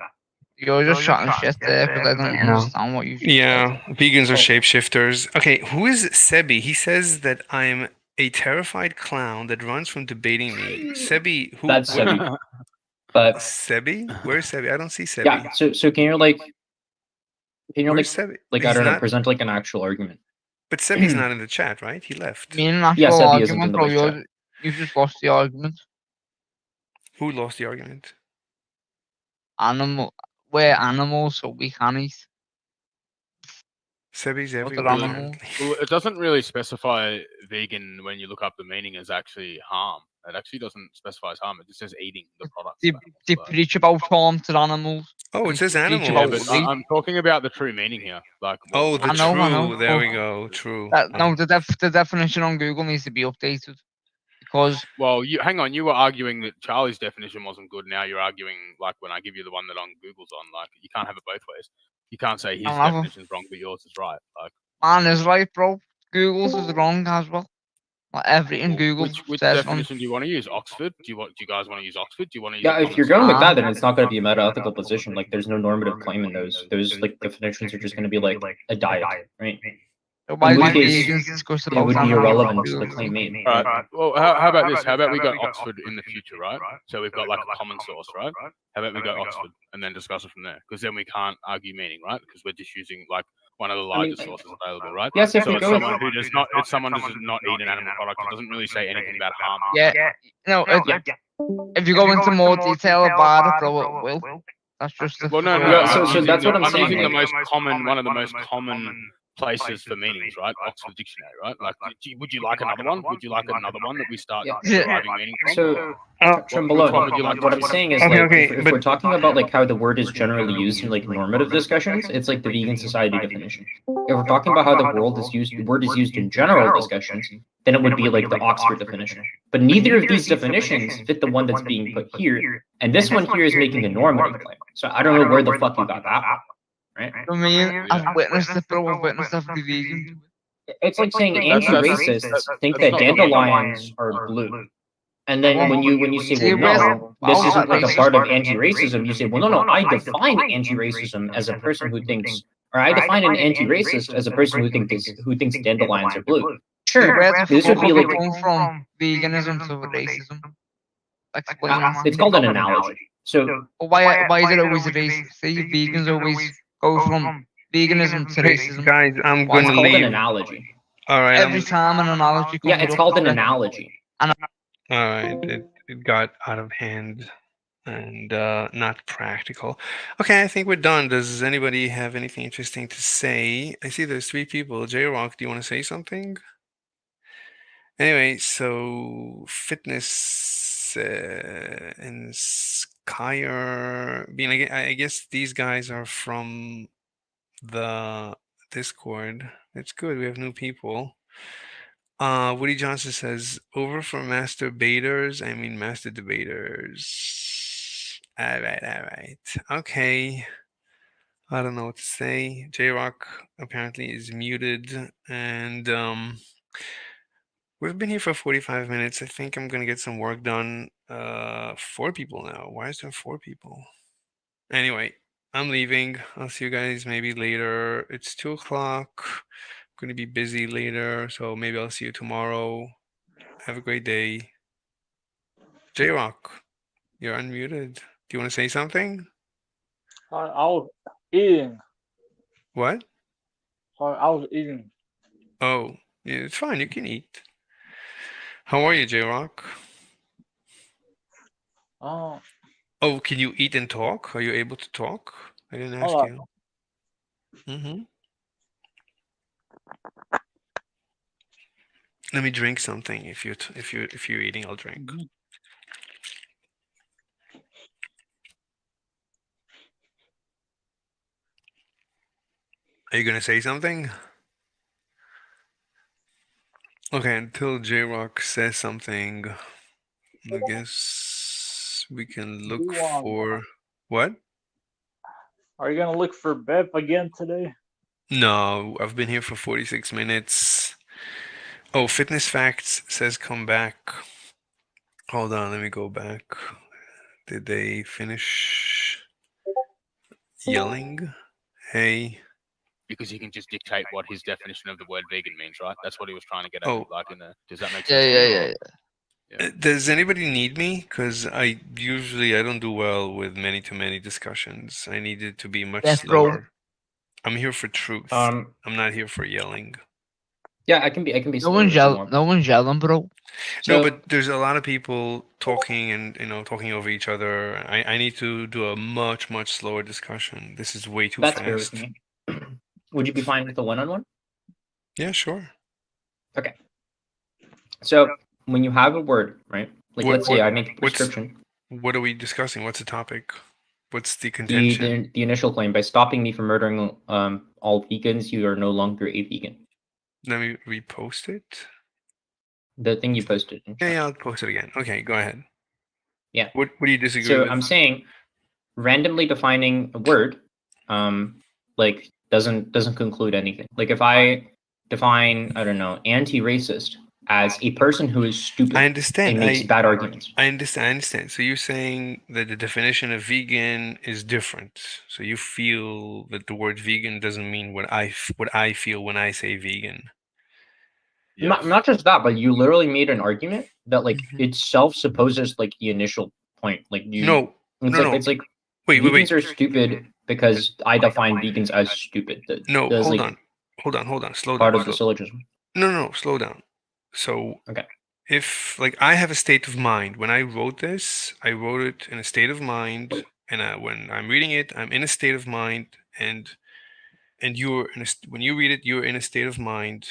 You're just chatting shit there because I don't understand what you. Yeah, vegans Oh. are shapeshifters. Okay, who is Sebi? He says that I'm a terrified clown that runs from debating me. Sebi, who? That's Sebi. But Sebi? Where's Sebi? I don't see Sebi. yeah, so can you like Where's Sebi? I He's don't know, not- present like an actual argument. But Sebi's not in the chat, right? He left. I mean, an Yeah, actual Sebi isn't in argument, the bro. voice chat. You've just lost the argument. Who lost the argument? We're animals, so we can eat. Sebi's What everywhere. an animal. apparently. Well, it doesn't really specify vegan when you look up the meaning as actually harm. It actually doesn't specify as harm. It just says eating the product. They preach about harm to animals. Oh, it says Preach animals. about Yeah, but rape. I'm talking about the true meaning here. Like, Oh, the I know, true. I know. There we Oh. go. True. No, the definition on Google needs to be updated because well, hang on. You were arguing that Charlie's definition wasn't good. Now you're arguing like when I give you the one that on Google's on. Like, you can't have it both ways. You can't say his I'll have a- definition's wrong, but yours is right. Like, mine is right, bro. Google's is wrong as well. Like everything well, Google which says on. definition do you want to use? Oxford? Do you guys want to use Oxford? Do you want to use? Yeah, a if common you're going with sense? that, then it's not going to be a meta-ethical position. Like, there's no normative claim in those. Those like definitions are just going to be like a diet, right? So why In do which case, vegans discuss it about would be animal irrelevant to the cruelty? claim made. All right. Well, how about this? How about we go Oxford in the future, right? So we've got like a common source, right? How about we go Oxford and then discuss it from there? Because then we can't argue meaning, right? Because we're just using like one of the largest sources available, right? Yes, if so we it's go with- someone who does not, it's someone who does not eat an animal product. It doesn't really say anything about harm. Yeah, no. If you go into more detail about it, bro, it will. That's just the. Well, no, Yeah, I'm so using that's the- what I'm saying, using the like- most common, one of the most common places for meanings, right? Oxford Dictionary, right? Like, would you like another one? Would you like another one that we start deriving meaning from? So, Which Trembolone, one would you like what to I'm choose? saying is, Okay, like, okay, if but- we're talking about like how the word is generally used in like normative discussions, it's like the vegan society definition. If we're talking about how the word is used in general discussions, then it would be like the Oxford definition. But neither of these definitions fit the one that's being put here, and this one here is making a normative claim. So I don't know where the fuck you got that one, right? I mean, I've witnessed it, bro. I've witnessed every vegan. It's like saying That's- anti-racists think that not- dandelions are blue. And then when you say, See, well, where's- no, this how is isn't that like a racist? part of anti-racism, you say, well, no, I define anti-racism as a person who thinks, or I define an anti-racist as a person who thinks dandelions are blue. Sure, Where's the this would be fuck like, come from veganism to racism? Explain that. it's called an analogy. So Why is it always racist? See, vegans always go from veganism to racism. Guys, I'm Why it's going to called an leave. analogy. All right. Every time an analogy comes Yeah, it's up, called an then- analogy. All right. It got out of hand and not practical. Okay, I think we're done. Does anybody have anything interesting to say? I see there's 3 people. J-Rock, do you want to say something? Anyway, so fitness and Skyer being I guess these guys are from the Discord. It's good. We have new people. Woody Johnson says, over for masturbators. I mean, master debaters. All right. Okay. I don't know what to say. J-Rock apparently is muted, and we've been here for 45 minutes. I think I'm gonna get some work done. 4 people now. Why is there 4 people? Anyway, I'm leaving. I'll see you guys maybe later. It's 2 o'clock. I'm gonna be busy later, so maybe I'll see you tomorrow. Have a great day. J-Rock, you're unmuted. Do you want to say something? I was eating. What? I was eating. Oh, yeah, it's fine. You can eat. How are you, J-Rock? Oh, Oh, can you eat and talk? Are you able to talk? I didn't ask hold you. on. Mm-hmm. Let me drink something. If you're eating, I'll drink. Are you gonna say something? Okay, until J-Rock says something, I guess we can look for what? Are you gonna look for Bev again today? No, I've been here for 46 minutes. Oh, Fitness Facts says come back. Hold on, let me go back. Did they finish yelling? Hey. Because he can just dictate what his definition of the word vegan means, right? That's what he was trying to get at. Oh. Like in the, does that make Yeah, sense? yeah, to you, yeah, or- yeah. Does anybody need me? Because I don't do well with many-to-many discussions. I need it to be much Yes, bro. slower. I'm here for truth. I'm not here for yelling. Yeah, I can be. No slower one's if you yelling. want. No one's yelling, bro. No, So- but there's a lot of people talking and talking over each other. I need to do a much slower discussion. This is way too That's fair with fast. me. Would you be fine with a one-on-one? Yeah, sure. Okay. So when you have a word, right? Like let's say I make a prescription. What are we discussing? What's the topic? What's the The, contention? the initial claim, by stopping me from murdering all vegans, you are no longer a vegan. Let me repost it. The thing you posted. Yeah, I'll post it again. Okay, go ahead. Yeah. What do you disagree So with? I'm saying randomly defining a word, like doesn't conclude anything. Like if I define, I don't know, anti-racist as a person who is stupid, I understand. and makes bad arguments. I understand. So you're saying that the definition of vegan is different. So you feel that the word vegan doesn't mean what I feel when I say vegan. Not just that, but you literally made an argument that like itself supposes like the initial point. Like you, No. it's like Wait. vegans are stupid because I define vegans as stupid. No, That's, hold like, on. Slow down. part of the syllogism. No, slow down. So Okay. if like I have a state of mind when I wrote this, I wrote it in a state of mind, and when I'm reading it, I'm in a state of mind, and you're when you read it, you're in a state of mind.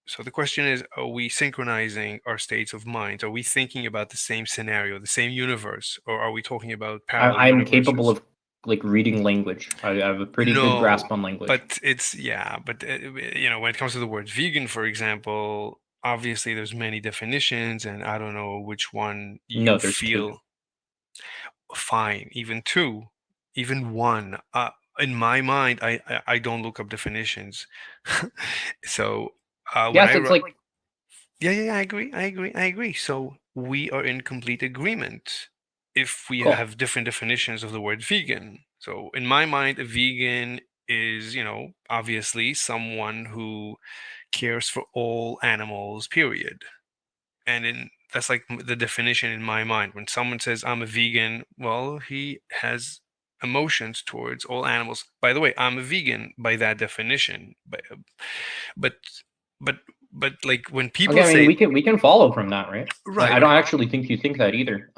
So the question is, are we synchronizing our states of mind? Are we thinking about the same scenario, the same universe, or are we talking about parallel I'm universes? capable of like reading language. I have a pretty good grasp on language. But when it comes to the word vegan, for example, obviously there's many definitions, and I don't know which one you there's feel. two. Fine, even 2, even 1. In my mind, I don't look up definitions. So when Yes, I it's like I agree. So we are in complete agreement if we Cool. have different definitions of the word vegan. So in my mind, a vegan is, obviously someone who cares for all animals, period. And that's like the definition in my mind. When someone says I'm a vegan, well, he has emotions towards all animals. By the way, I'm a vegan by that definition. But like when people okay, I mean, say we can follow from that, right? Right, I but- don't actually think you think that either.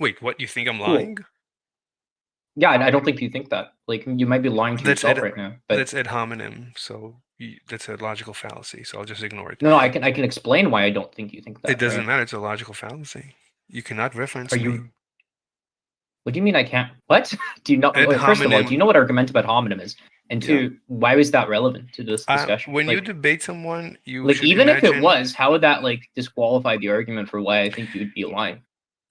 Wait, what? You think I'm Cool. lying? Yeah, I don't think you think that. Like you might be lying to yourself right now. But That's ad hominem, so that's a logical fallacy. So I'll just ignore it. no, I can explain why I don't think you think that. It doesn't right? matter. It's a logical fallacy. You cannot reference Are me. you? What do you mean I can't? What? Do you know? Ad First of all, hominem- do you know what argumentative ad hominem is? And two, why was that relevant to this discussion? When like, you debate someone, you like should even if imagine... it was, how would that like disqualify the argument for why I think you'd be lying?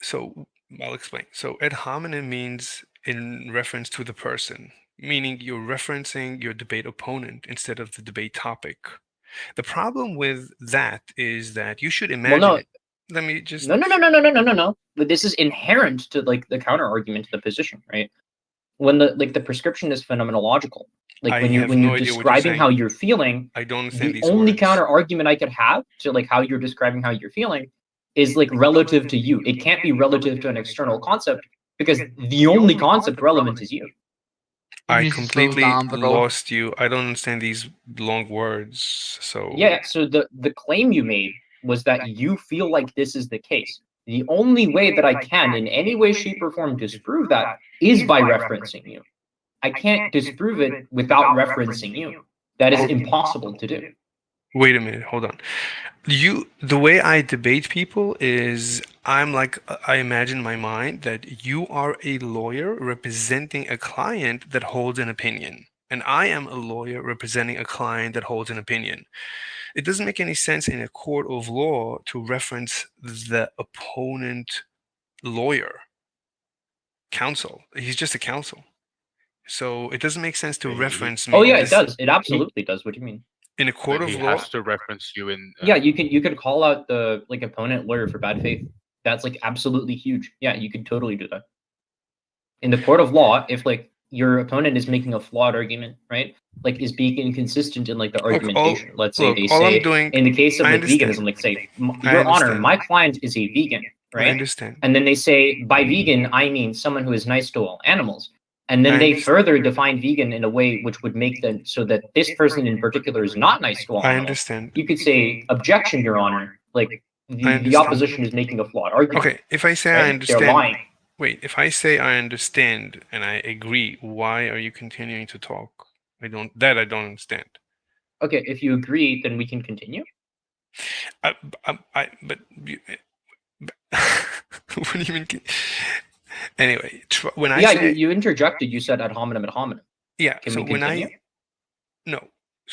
So I'll explain. So ad hominem means in reference to the person, meaning you're referencing your debate opponent instead of the debate topic. The problem with that is that you should imagine... Well, no, let me just... No. But this is inherent to like the counter argument to the position, right? When the prescription is phenomenological, like when you're describing how you're feeling, I don't understand the these only words. counter argument I could have to like how you're describing how you're feeling is like relative to you. It can't be relative to an external concept because the only concept relevant is you. I completely lost you. I don't understand these long words. So yeah, so the claim you made was that you feel like this is the case. The only way that I can in any way, shape, or form disprove that is by referencing you. I can't disprove it without referencing you. That is impossible to do. Wait a minute, hold on. The way I debate people is I'm like, I imagine in my mind that you are a lawyer representing a client that holds an opinion, and I am a lawyer representing a client that holds an opinion. It doesn't make any sense in a court of law to reference the opponent lawyer, counsel. He's just a counsel. So it doesn't make sense to reference me. Oh yeah, it does. It absolutely does. What do you mean? In a court of he law, has to reference you in. Yeah, you could call out the like opponent lawyer for bad faith. That's like absolutely huge. Yeah, you could totally do that. In the court of law, if like your opponent is making a flawed argument, right? Like is being inconsistent in like the argumentation. Let's say they say in the case of like veganism, like say, Your Honor, my client is a vegan, right? I understand. And then they say by vegan I mean someone who is nice to all animals. And then they further define vegan in a way which would make them so that this person in particular is not nice to all animals. I understand. You could say, objection, Your Honor. Like the opposition is making a flawed argument. Okay, if I say right? I understand, they're lying. Wait, if I say I understand and I agree, why are you continuing to talk? I don't understand. Okay, if you agree, then we can continue. But what do you mean? Anyway, when I say you interjected, you said ad hominem, ad hominem. Yeah. Can so we continue?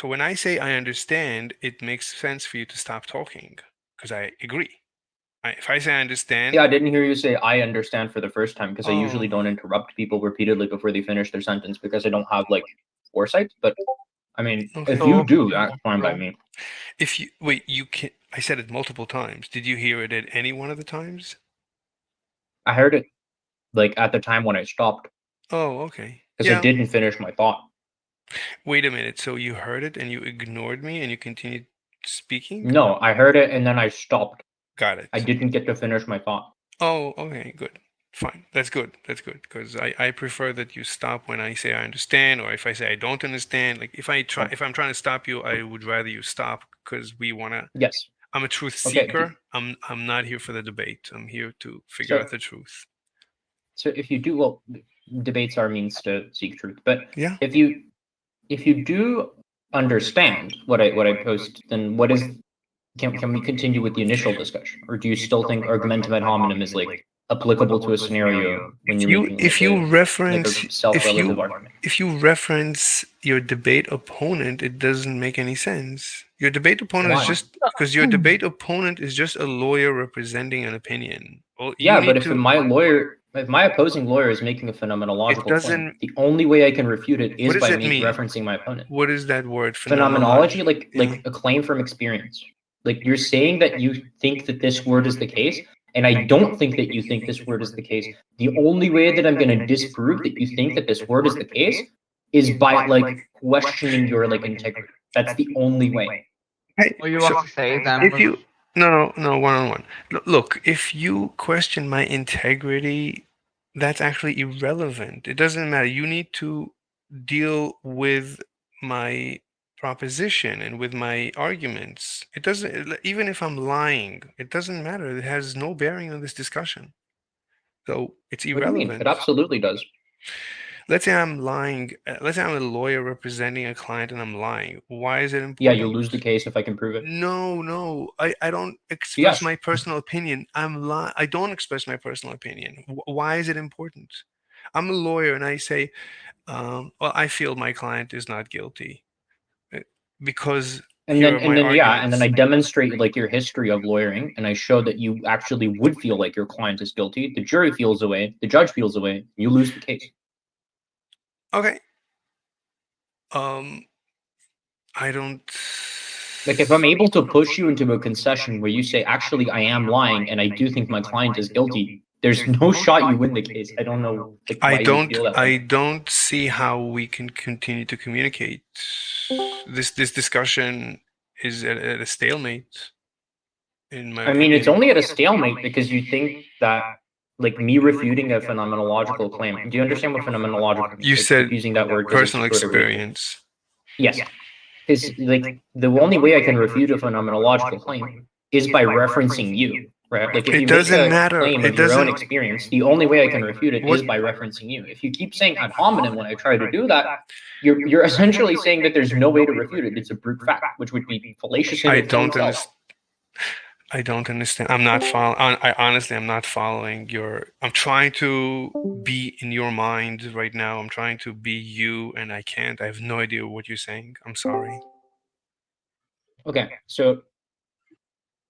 When I say I understand, it makes sense for you to stop talking because I agree. If I say I understand, yeah, I didn't hear you say I understand for the first time because I usually don't interrupt people repeatedly before they finish their sentence because I don't have like foresight. But I mean, if you do, that's fine by me. If you wait, you can. I said it multiple times. Did you hear it at any one of the times? I heard it like at the time when I stopped. Oh, okay. Because I didn't finish my thought. Wait a minute. So you heard it and you ignored me and you continued speaking? No, I heard it and then I stopped. Got it. I didn't get to finish my thought. Oh, okay, good. Fine. That's good. That's good. Because I prefer that you stop when I say I understand, or if I say I don't understand. Like if I'm trying to stop you, I would rather you stop because we wanna. Yes. I'm a truth seeker. I'm not here for the debate. I'm here to figure out the truth. So if you do, well, debates are means to seek truth. But yeah, if you do understand what I post, then what is can we continue with the initial discussion, or do you still think argumentum ad hominem is like applicable to a scenario when you're making if you reference self-relative argument? If you reference your debate opponent, it doesn't make any sense. Your debate opponent is just because your debate opponent is just a lawyer representing an opinion. Well, yeah, but if my opposing lawyer is making a phenomenological claim, the only way I can refute it is by me referencing my opponent. What is that word? Phenomenology, like a claim from experience. Like you're saying that you think that this word is the case, and I don't think that you think this word is the case. The only way that I'm going to disprove that you think that this word is the case is by like questioning your like integrity. That's the only way. Hey, well, you want to say then? If you no, one-on-one. Look, if you question my integrity, that's actually irrelevant. It doesn't matter. You need to deal with my proposition and with my arguments. It doesn't, even if I'm lying, it doesn't matter. It has no bearing on this discussion. So it's irrelevant. What do you mean? It absolutely does. Let's say I'm lying. Let's say I'm a lawyer representing a client and I'm lying. Why is it important? Yeah, you'll lose the case if I can prove it. No. I don't express my personal opinion. I don't express my personal opinion. Why is it important? I'm a lawyer and I say, Well, I feel my client is not guilty because And here then are my and then I arguments. demonstrate like your history of lawyering, and I show that you actually would feel like your client is guilty. The jury feels away, the judge feels away, you lose the case. Okay. I don't. Like if I'm able to push you into a concession where you say, actually, I am lying, and I do think my client is guilty, there's no shot you win the case. I don't know like why you would feel that way. I don't see how we can continue to communicate. This discussion is at a stalemate. In my I mean, it's opinion. only at a stalemate because you think that, like me refuting a phenomenological claim. Do you understand what phenomenological means? You Like, said using that word personal sort of experience. Yes. Because like the only way I can refute a phenomenological claim is by referencing you, right? Like if It you doesn't make a matter. claim It of your own doesn't- experience, the only way I can refute it What- is by referencing you. If you keep saying ad hominem when I try to do that, you're essentially saying that there's no way to refute it. It's a brute fact, which would be fallacious in I its own don't self. understand. I don't understand. I'm not following. I honestly, I'm not following your. I'm trying to be in your mind right now. I'm trying to be you, and I can't. I have no idea what you're saying. I'm sorry. Okay, so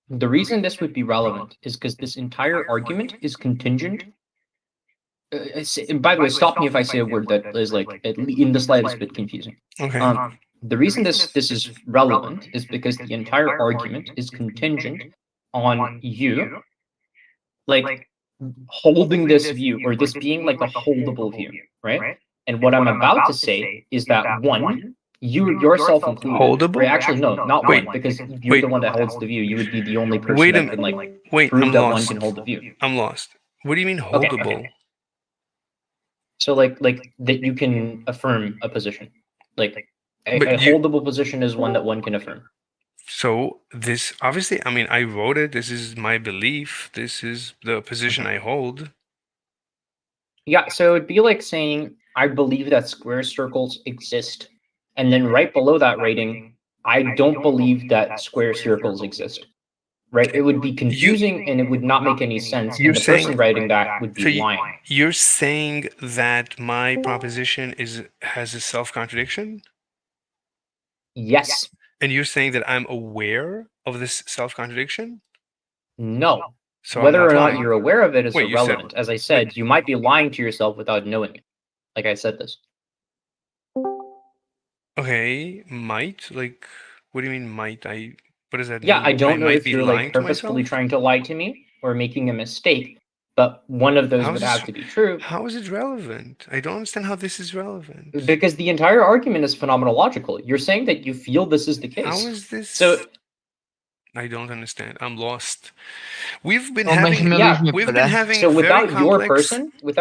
the reason this would be relevant is because this entire argument is contingent. And by the way, stop me if I say a word that is like in the slightest bit confusing. Okay. The reason this is relevant is because the entire argument is contingent on you, like holding this view or this being like a holdable view, right? And what I'm about to say is that one, you yourself included. Holdable? Or actually, no, not Wait, one, because you're wait. the one that holds the view. You would be the only person Wait a that can minute. like Wait, prove I'm that one lost. can hold the view. I'm lost. What do you mean Okay, holdable? okay. So like that you can affirm a position. Like a But you- holdable position is one that one can affirm. So this obviously, I mean, I wrote it. This is my belief. This is the position I hold. Yeah, so it'd be like saying, I believe that square circles exist. And then right below that writing, I don't believe that square circles exist. Right? It would be confusing and it would not make any sense. You're And the person saying- writing that would be So lying. you're saying that my proposition has a self contradiction, Yes. and you're saying that I'm aware of this self contradiction. No. So I'm Whether not or not lying. you're aware of it is Wait, you said- irrelevant. As I said, you might be lying to yourself without knowing it. Like I said this. Okay, might like. What do you mean might? What does that Yeah, mean? I don't know might if be you're lying like to purposefully myself? trying to lie to me or making a mistake, but one of those How would is have this- to be true. How is it relevant? I don't understand how this is relevant. Because the entire argument is phenomenological. You're saying that you feel this is the case. How is this? So I don't understand. I'm lost. We've been Don't make having. me lose yeah, me We've for been that. having. so very without your complex- person, We've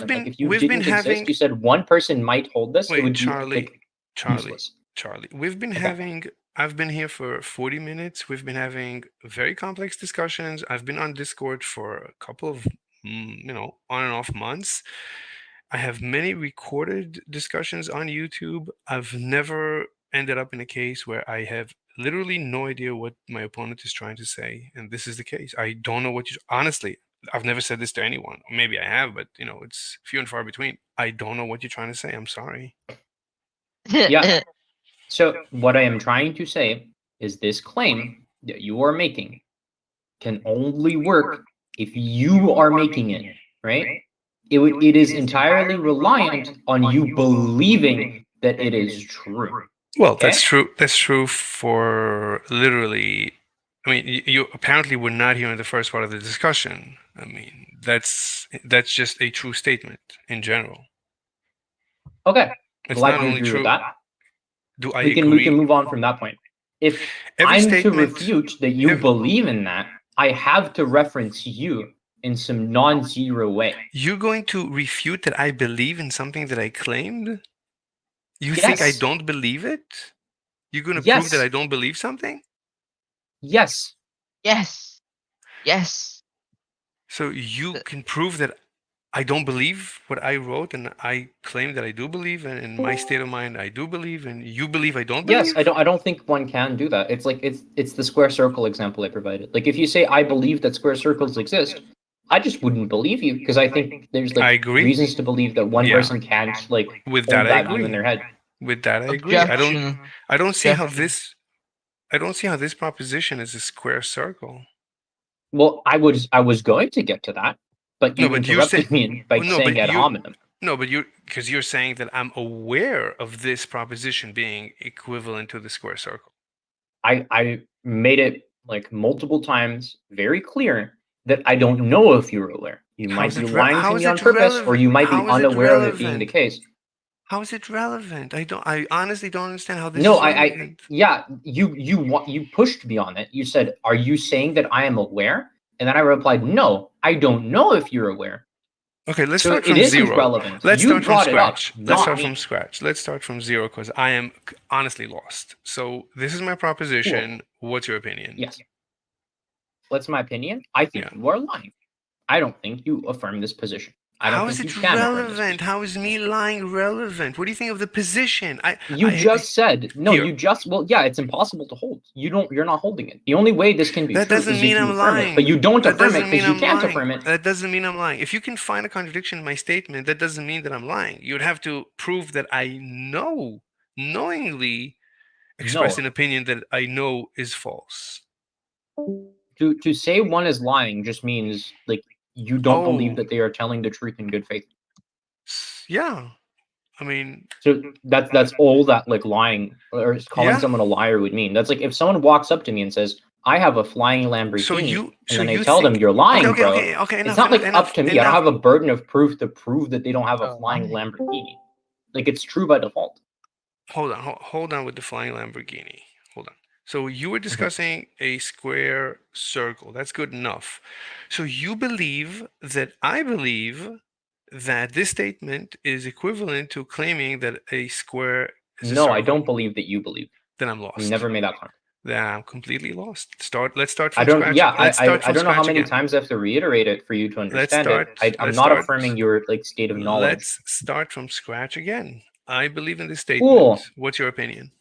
been- like if you we've been didn't exist, having- you said one person might hold this, it Wait, would be Charlie. like useless. Charlie. We've been Okay. having. I've been here for 40 minutes. We've been having very complex discussions. I've been on Discord for a couple of, on and off months. I have many recorded discussions on YouTube. I've never ended up in a case where I have literally no idea what my opponent is trying to say, and this is the case. I don't know what you. Honestly, I've never said this to anyone. Maybe I have, but it's few and far between. I don't know what you're trying to say. I'm sorry. Yeah. So what I am trying to say is this claim that you are making can only work if you are making it, right? It is entirely reliant on you believing that it is true. Well, Okay? that's true. That's true for literally. I mean, you apparently were not here in the first part of the discussion. I mean, that's just a true statement in general. Okay. It's Glad not you only agree true. with that. Do I we can agree? move on from that point. If Every I'm statement- to refute that you believe in that, I have to reference you in some non-zero way. You're going to refute that I believe in something that I claimed? You think I Yes. don't believe it? You're going to Yes. prove that I don't believe something? Yes. Yes. Yes. So you can prove that I don't believe what I wrote, and I claim that I do believe, and in my state of mind, I do believe, and you believe I don't believe? Yes, I don't think one can do that. It's like it's the square circle example I provided. Like if you say I believe that square circles exist, I just wouldn't believe you because I think there's I like agree. reasons to believe that one Yeah. person can't like With hold that, I that view in agree. their head. With that, I agree. Objection. I don't see how Objection. this proposition is a square circle. Well, I was going to get to that, but you No, but you're interrupted saying me by no, saying but ad you hominem. no, but because you're saying that I'm aware of this proposition being equivalent to the square circle. I made it like multiple times very clear that I don't know if you're aware. You might be lying to me on purpose, or you might be unaware of it being the case. How is it relevant? I honestly don't understand how this No, is relevant. yeah, you pushed me on it. You said, "Are you saying that I am aware?" And then I replied, "No, I don't know if you're aware." Okay, let's So start it from isn't zero. relevant. Let's You start from brought it up, scratch. Let's not start me. from scratch. Let's start from zero because I am honestly lost. So this is my proposition. What's your opinion? Yes. What's my opinion? I think you are lying. I don't think you affirm this position. I don't How think is you it can affirm this relevant? How is me lying relevant? What do you think of the position? You just said no. Here. You just yeah. It's impossible to hold. You're not holding it. The only way this can be That true doesn't is mean if you I'm affirm lying. it, but you don't That affirm it doesn't mean because you I'm can't lying. affirm it. That doesn't mean I'm lying. If you can find a contradiction in my statement, that doesn't mean that I'm lying. You would have to prove that I knowingly express an opinion that I know is false. To say one is lying just means like you don't believe that they are telling the truth in good faith. Yeah, I mean, so that's all that like lying or calling someone a liar would mean. That's like if someone walks up to me and says, "I have a flying Lamborghini," and then I tell them, "You're lying, bro." Okay, it's not like up to me. I don't have a burden of proof to prove that they don't have a flying Lamborghini. Like it's true by default. Hold on with the flying Lamborghini. Hold on. So you were discussing a square circle. That's good enough. So you believe that I believe that this statement is equivalent to claiming that a square is a No, circle. I don't believe that you believe. Then I'm lost. You never made that claim. Then I'm completely lost. Let's start from I don't. scratch. Yeah, I don't know how many times I have to reiterate it for you to understand it. I'm not affirming your like state of knowledge. Let's start from scratch again. I believe in this statement. Cool. What's your opinion?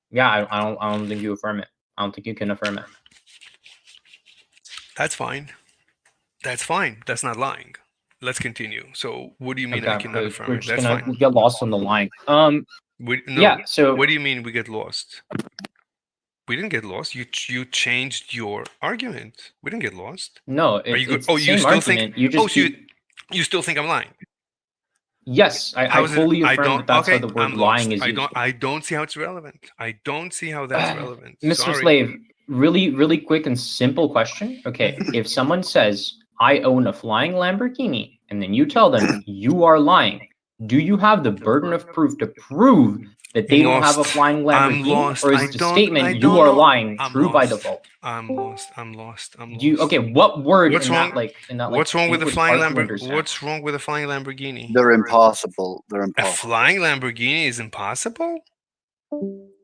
Yeah, I don't think you affirm it. I don't think you can affirm it. That's fine. That's fine. That's not lying. Let's continue. So, what do you mean I cannot affirm We're it? just That's gonna fine. get lost on the line. Yeah. So, what do you mean we get lost? We didn't get lost. You changed your argument. We didn't get lost. No, it's the same argument. You still think I'm lying? Yes, I fully affirm that that's how the word I'm lying lost. is used. I don't see how it's relevant. I don't see how that's relevant. Mr. Slave, really quick and simple question. Okay, if someone says, "I own a flying Lamborghini," and then you tell them you are lying, do you have the burden of proof to prove that they don't have a flying Lamborghini, or is the statement "you are lying" true by default? I'm lost. Okay, what word What's wrong? What's wrong with the flying Lamborghini? What's wrong with a flying Lamborghini? They're impossible. They're impossible. A flying Lamborghini is impossible?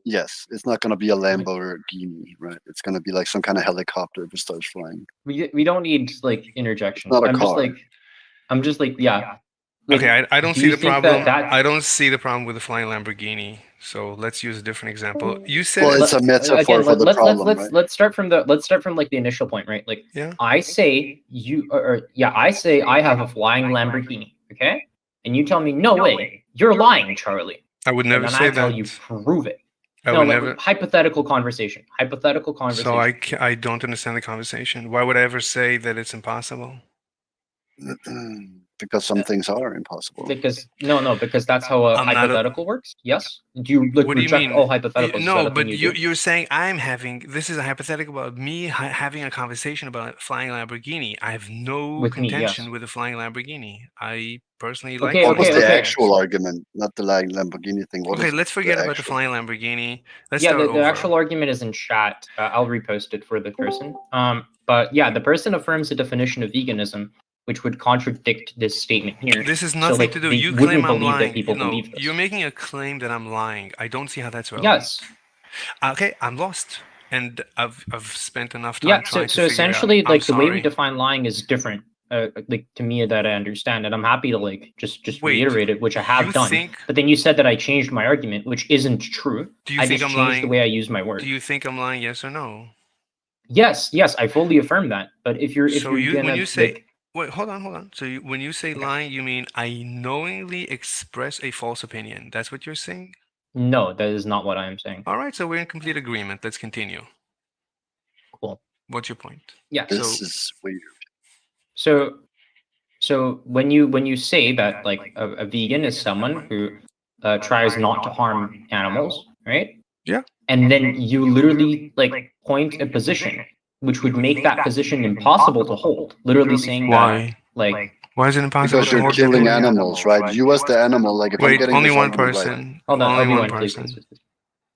Yes, it's not going to be a Lamborghini, right? It's going to be like some kind of helicopter that starts flying. We don't need like interjections. Not a car. I'm just like yeah. Like, okay, I don't see the problem. That I don't see the problem with the flying Lamborghini. So let's use a different example. You said it's a metaphor for the problem, right? Let's start from like the initial point, right? Like I say I say I have a flying Lamborghini, okay? And you tell me no way, you're lying, Charlie. I would never say that. Tell you prove it. Never. Hypothetical conversation. So I don't understand the conversation. Why would I ever say that it's impossible? Because some things are impossible. Because because that's how a hypothetical works. Yes. Do you reject all hypotheticals? No, but you're saying this is a hypothetical about me having a conversation about flying Lamborghini. I have no contention with the flying Lamborghini. I personally like. What was the actual argument, not the Lamborghini thing? Let's forget about the flying Lamborghini. The actual argument is in chat. I'll repost it for the person. But yeah, the person affirms the definition of veganism, which would contradict this statement here. This has nothing to do. You claim I'm lying. Believe this. You're making a claim that I'm lying. I don't see how that's relevant. Yes. Okay, I'm lost, and I've spent enough time trying to so essentially, out. like the way we define lying is different. Like to me, that I understand, and I'm happy to like just reiterate it, which I have done. But then you said that I changed my argument, which isn't true. Do you think I'm lying? The way I use my words. Do you think I'm lying? Yes or no? Yes, I fully affirm that. But if you're gonna when you say like, wait, hold on. So when you say lying, you mean I knowingly express a false opinion. That's what you're saying? no, that is not what I am saying. All right, so we're in complete agreement. Let's continue. Cool. What's your point? Yeah. This is weird. So when you say that like a vegan is someone who tries not to harm animals, right? Yeah. And then you literally like point a position which would make that position impossible to hold. Literally saying Why? that like Why is it impossible Because to you're hold killing your opinion? animals, right? You as the animal, like if I'm Wait, getting only this one argument right. person. Hold on, Only one Obi-Wan, please. person.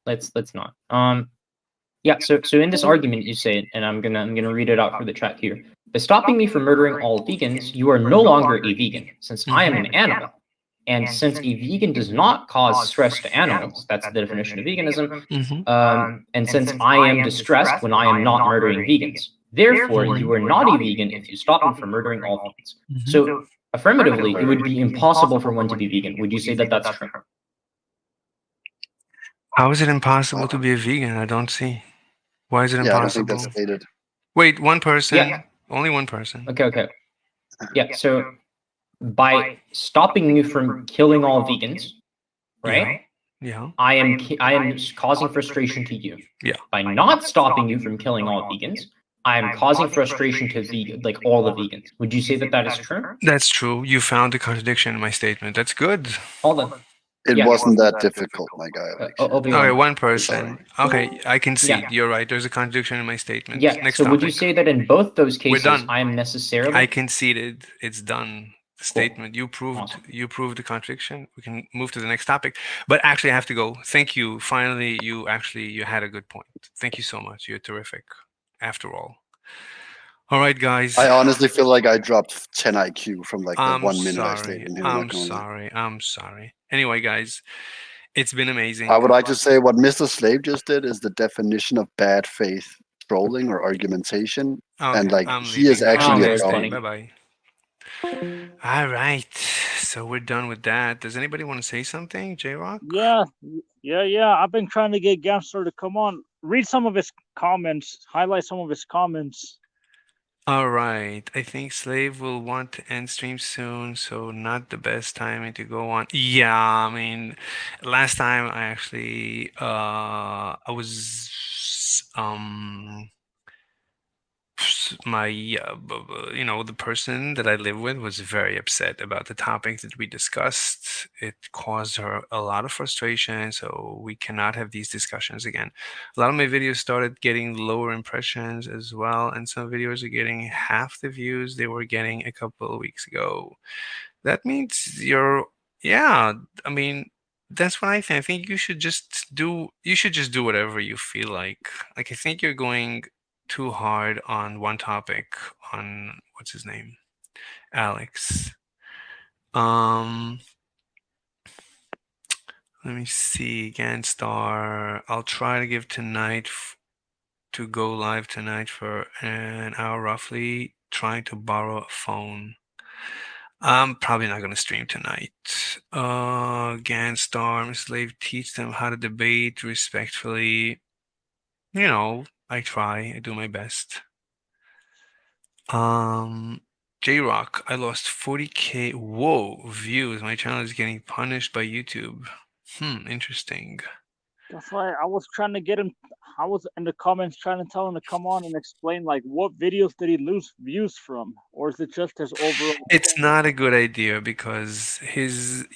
Let's not. Yeah, so in this argument you say, and I'm gonna read it out for the chat here. By stopping me from murdering all vegans, you are no longer a vegan, since I am an animal. And since a vegan does not cause stress to animals, that's the definition of veganism, and since I am distressed when I am not murdering vegans, therefore you are not a vegan if you stop me from murdering all vegans. So affirmatively, it would be impossible for one to be vegan. Would you say that that's true? How is it impossible to be a vegan? I don't see. Why is it Yeah, I don't think impossible? that's stated. Wait, one person. Yeah. Only one person. Okay. Yeah, so by stopping you from killing all vegans, right? Yeah. I am causing frustration to you. Yeah. By not stopping you from killing all vegans, I am causing frustration to all the vegans. Would you say that that is true? That's true. You found a contradiction in my statement. That's good. Hold on. It wasn't that difficult, my guy. Okay, one person. Sorry. Okay, I concede. Yeah. You're right. There's a contradiction in my statement. Yeah. Next So topic. would you say that in both those cases, We're done. I am necessarily? I conceded. It's done. The statement. You proved. Awesome. You proved the contradiction. We can move to the next topic. But actually, I have to go. Thank you. Finally, you had a good point. Thank you so much. You're terrific. After all. All right, guys. I honestly feel like I dropped 10 IQ from like the I'm 1 minute I sorry. stayed in here. I'm sorry. Anyway, guys, it's been amazing. I would like to say what Mr. Slave just did is the definition of bad faith trolling or argumentation. Okay, and like I'm he is leaving. actually a That's dog. funny. Bye bye. All right. So we're done with that. Does anybody want to say something, J Rock? Yeah. I've been trying to get Gamster to come on, read some of his comments, highlight some of his comments. All right. I think Slave will want to end stream soon, so not the best timing to go on. Yeah, I mean, last time I actually I was my the person that I live with was very upset about the topics that we discussed. It caused her a lot of frustration, so we cannot have these discussions again. A lot of my videos started getting lower impressions as well, and some videos are getting half the views they were getting a couple of weeks ago. That means I mean, that's what I think. I think you should just do whatever you feel like. Like I think you're going too hard on one topic, on what's his name? Alex. Let me see. Ganstar. I'll try to give tonight to go live tonight for an hour roughly, trying to borrow a phone. I'm probably not going to stream tonight. Ganstar, Slave, teach them how to debate respectfully. I try. I do my best. J-Rock, I lost 40K. Whoa, views. My channel is getting punished by YouTube. Interesting. That's why I was trying to get him. I was in the comments trying to tell him to come on and explain like what videos did he lose views from, or is it just his overall? It's not a good idea because his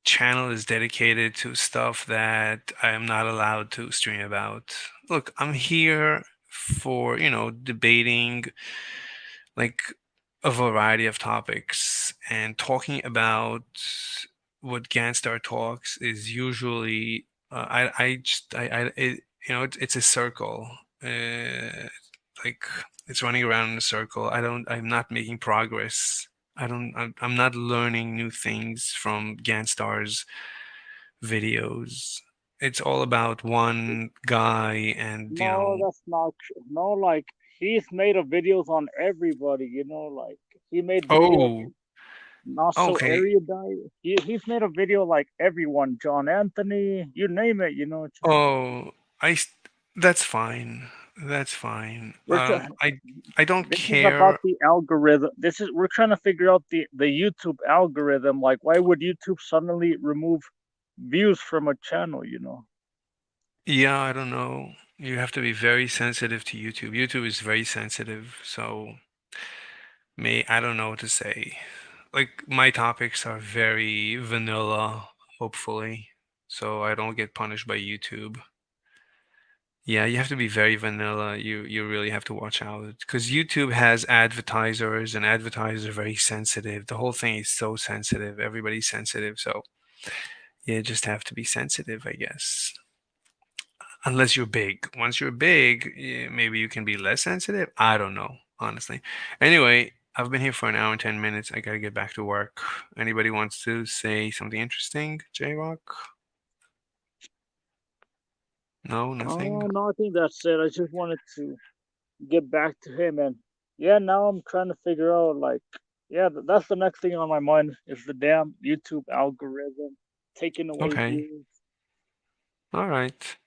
channel is dedicated to stuff that I am not allowed to stream about. Look, I'm here for debating like a variety of topics and talking about what Ganstar talks is usually it's a circle. Like it's running around in a circle. I'm not making progress. I'm not learning new things from Ganstar's videos. It's all about one guy and No, that's not true. No, like he's made a videos on everybody. Like he made videos. Not so okay. erudite. He's made a video like everyone, John Anthony, you name it. That's fine. That's fine. We're trying. I don't This is about care. the algorithm. We're trying to figure out the YouTube algorithm. Like, why would YouTube suddenly remove views from a channel? You know. Yeah, I don't know. You have to be very sensitive to YouTube. YouTube is very sensitive, so I don't know what to say. Like my topics are very vanilla, hopefully, so I don't get punished by YouTube. Yeah, you have to be very vanilla. You really have to watch out because YouTube has advertisers, and advertisers are very sensitive. The whole thing is so sensitive. Everybody's sensitive, so you just have to be sensitive, I guess. Unless you're big. Once you're big, maybe you can be less sensitive. I don't know, honestly. Anyway, I've been here for an hour and 10 minutes. I gotta get back to work. Anybody wants to say something interesting, J-Rock? No, nothing? Oh no, I think that's it. I just wanted to get back to him, and yeah, now I'm trying to figure out like, yeah, that's the next thing on my mind is the damn YouTube algorithm taking away Okay. views. All right.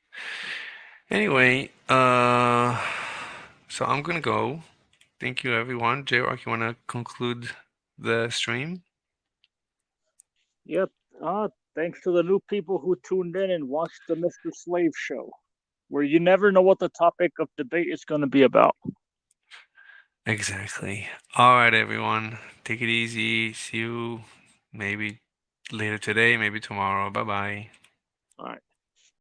Anyway, so I'm gonna go. Thank you, everyone. J-Rock, you wanna conclude the stream? Yep. Thanks to the new people who tuned in and watched the Mr. Slave show, where you never know what the topic of debate is going to be about. Exactly. All right, everyone. Take it easy. See you maybe later today, maybe tomorrow. Bye-bye. All right.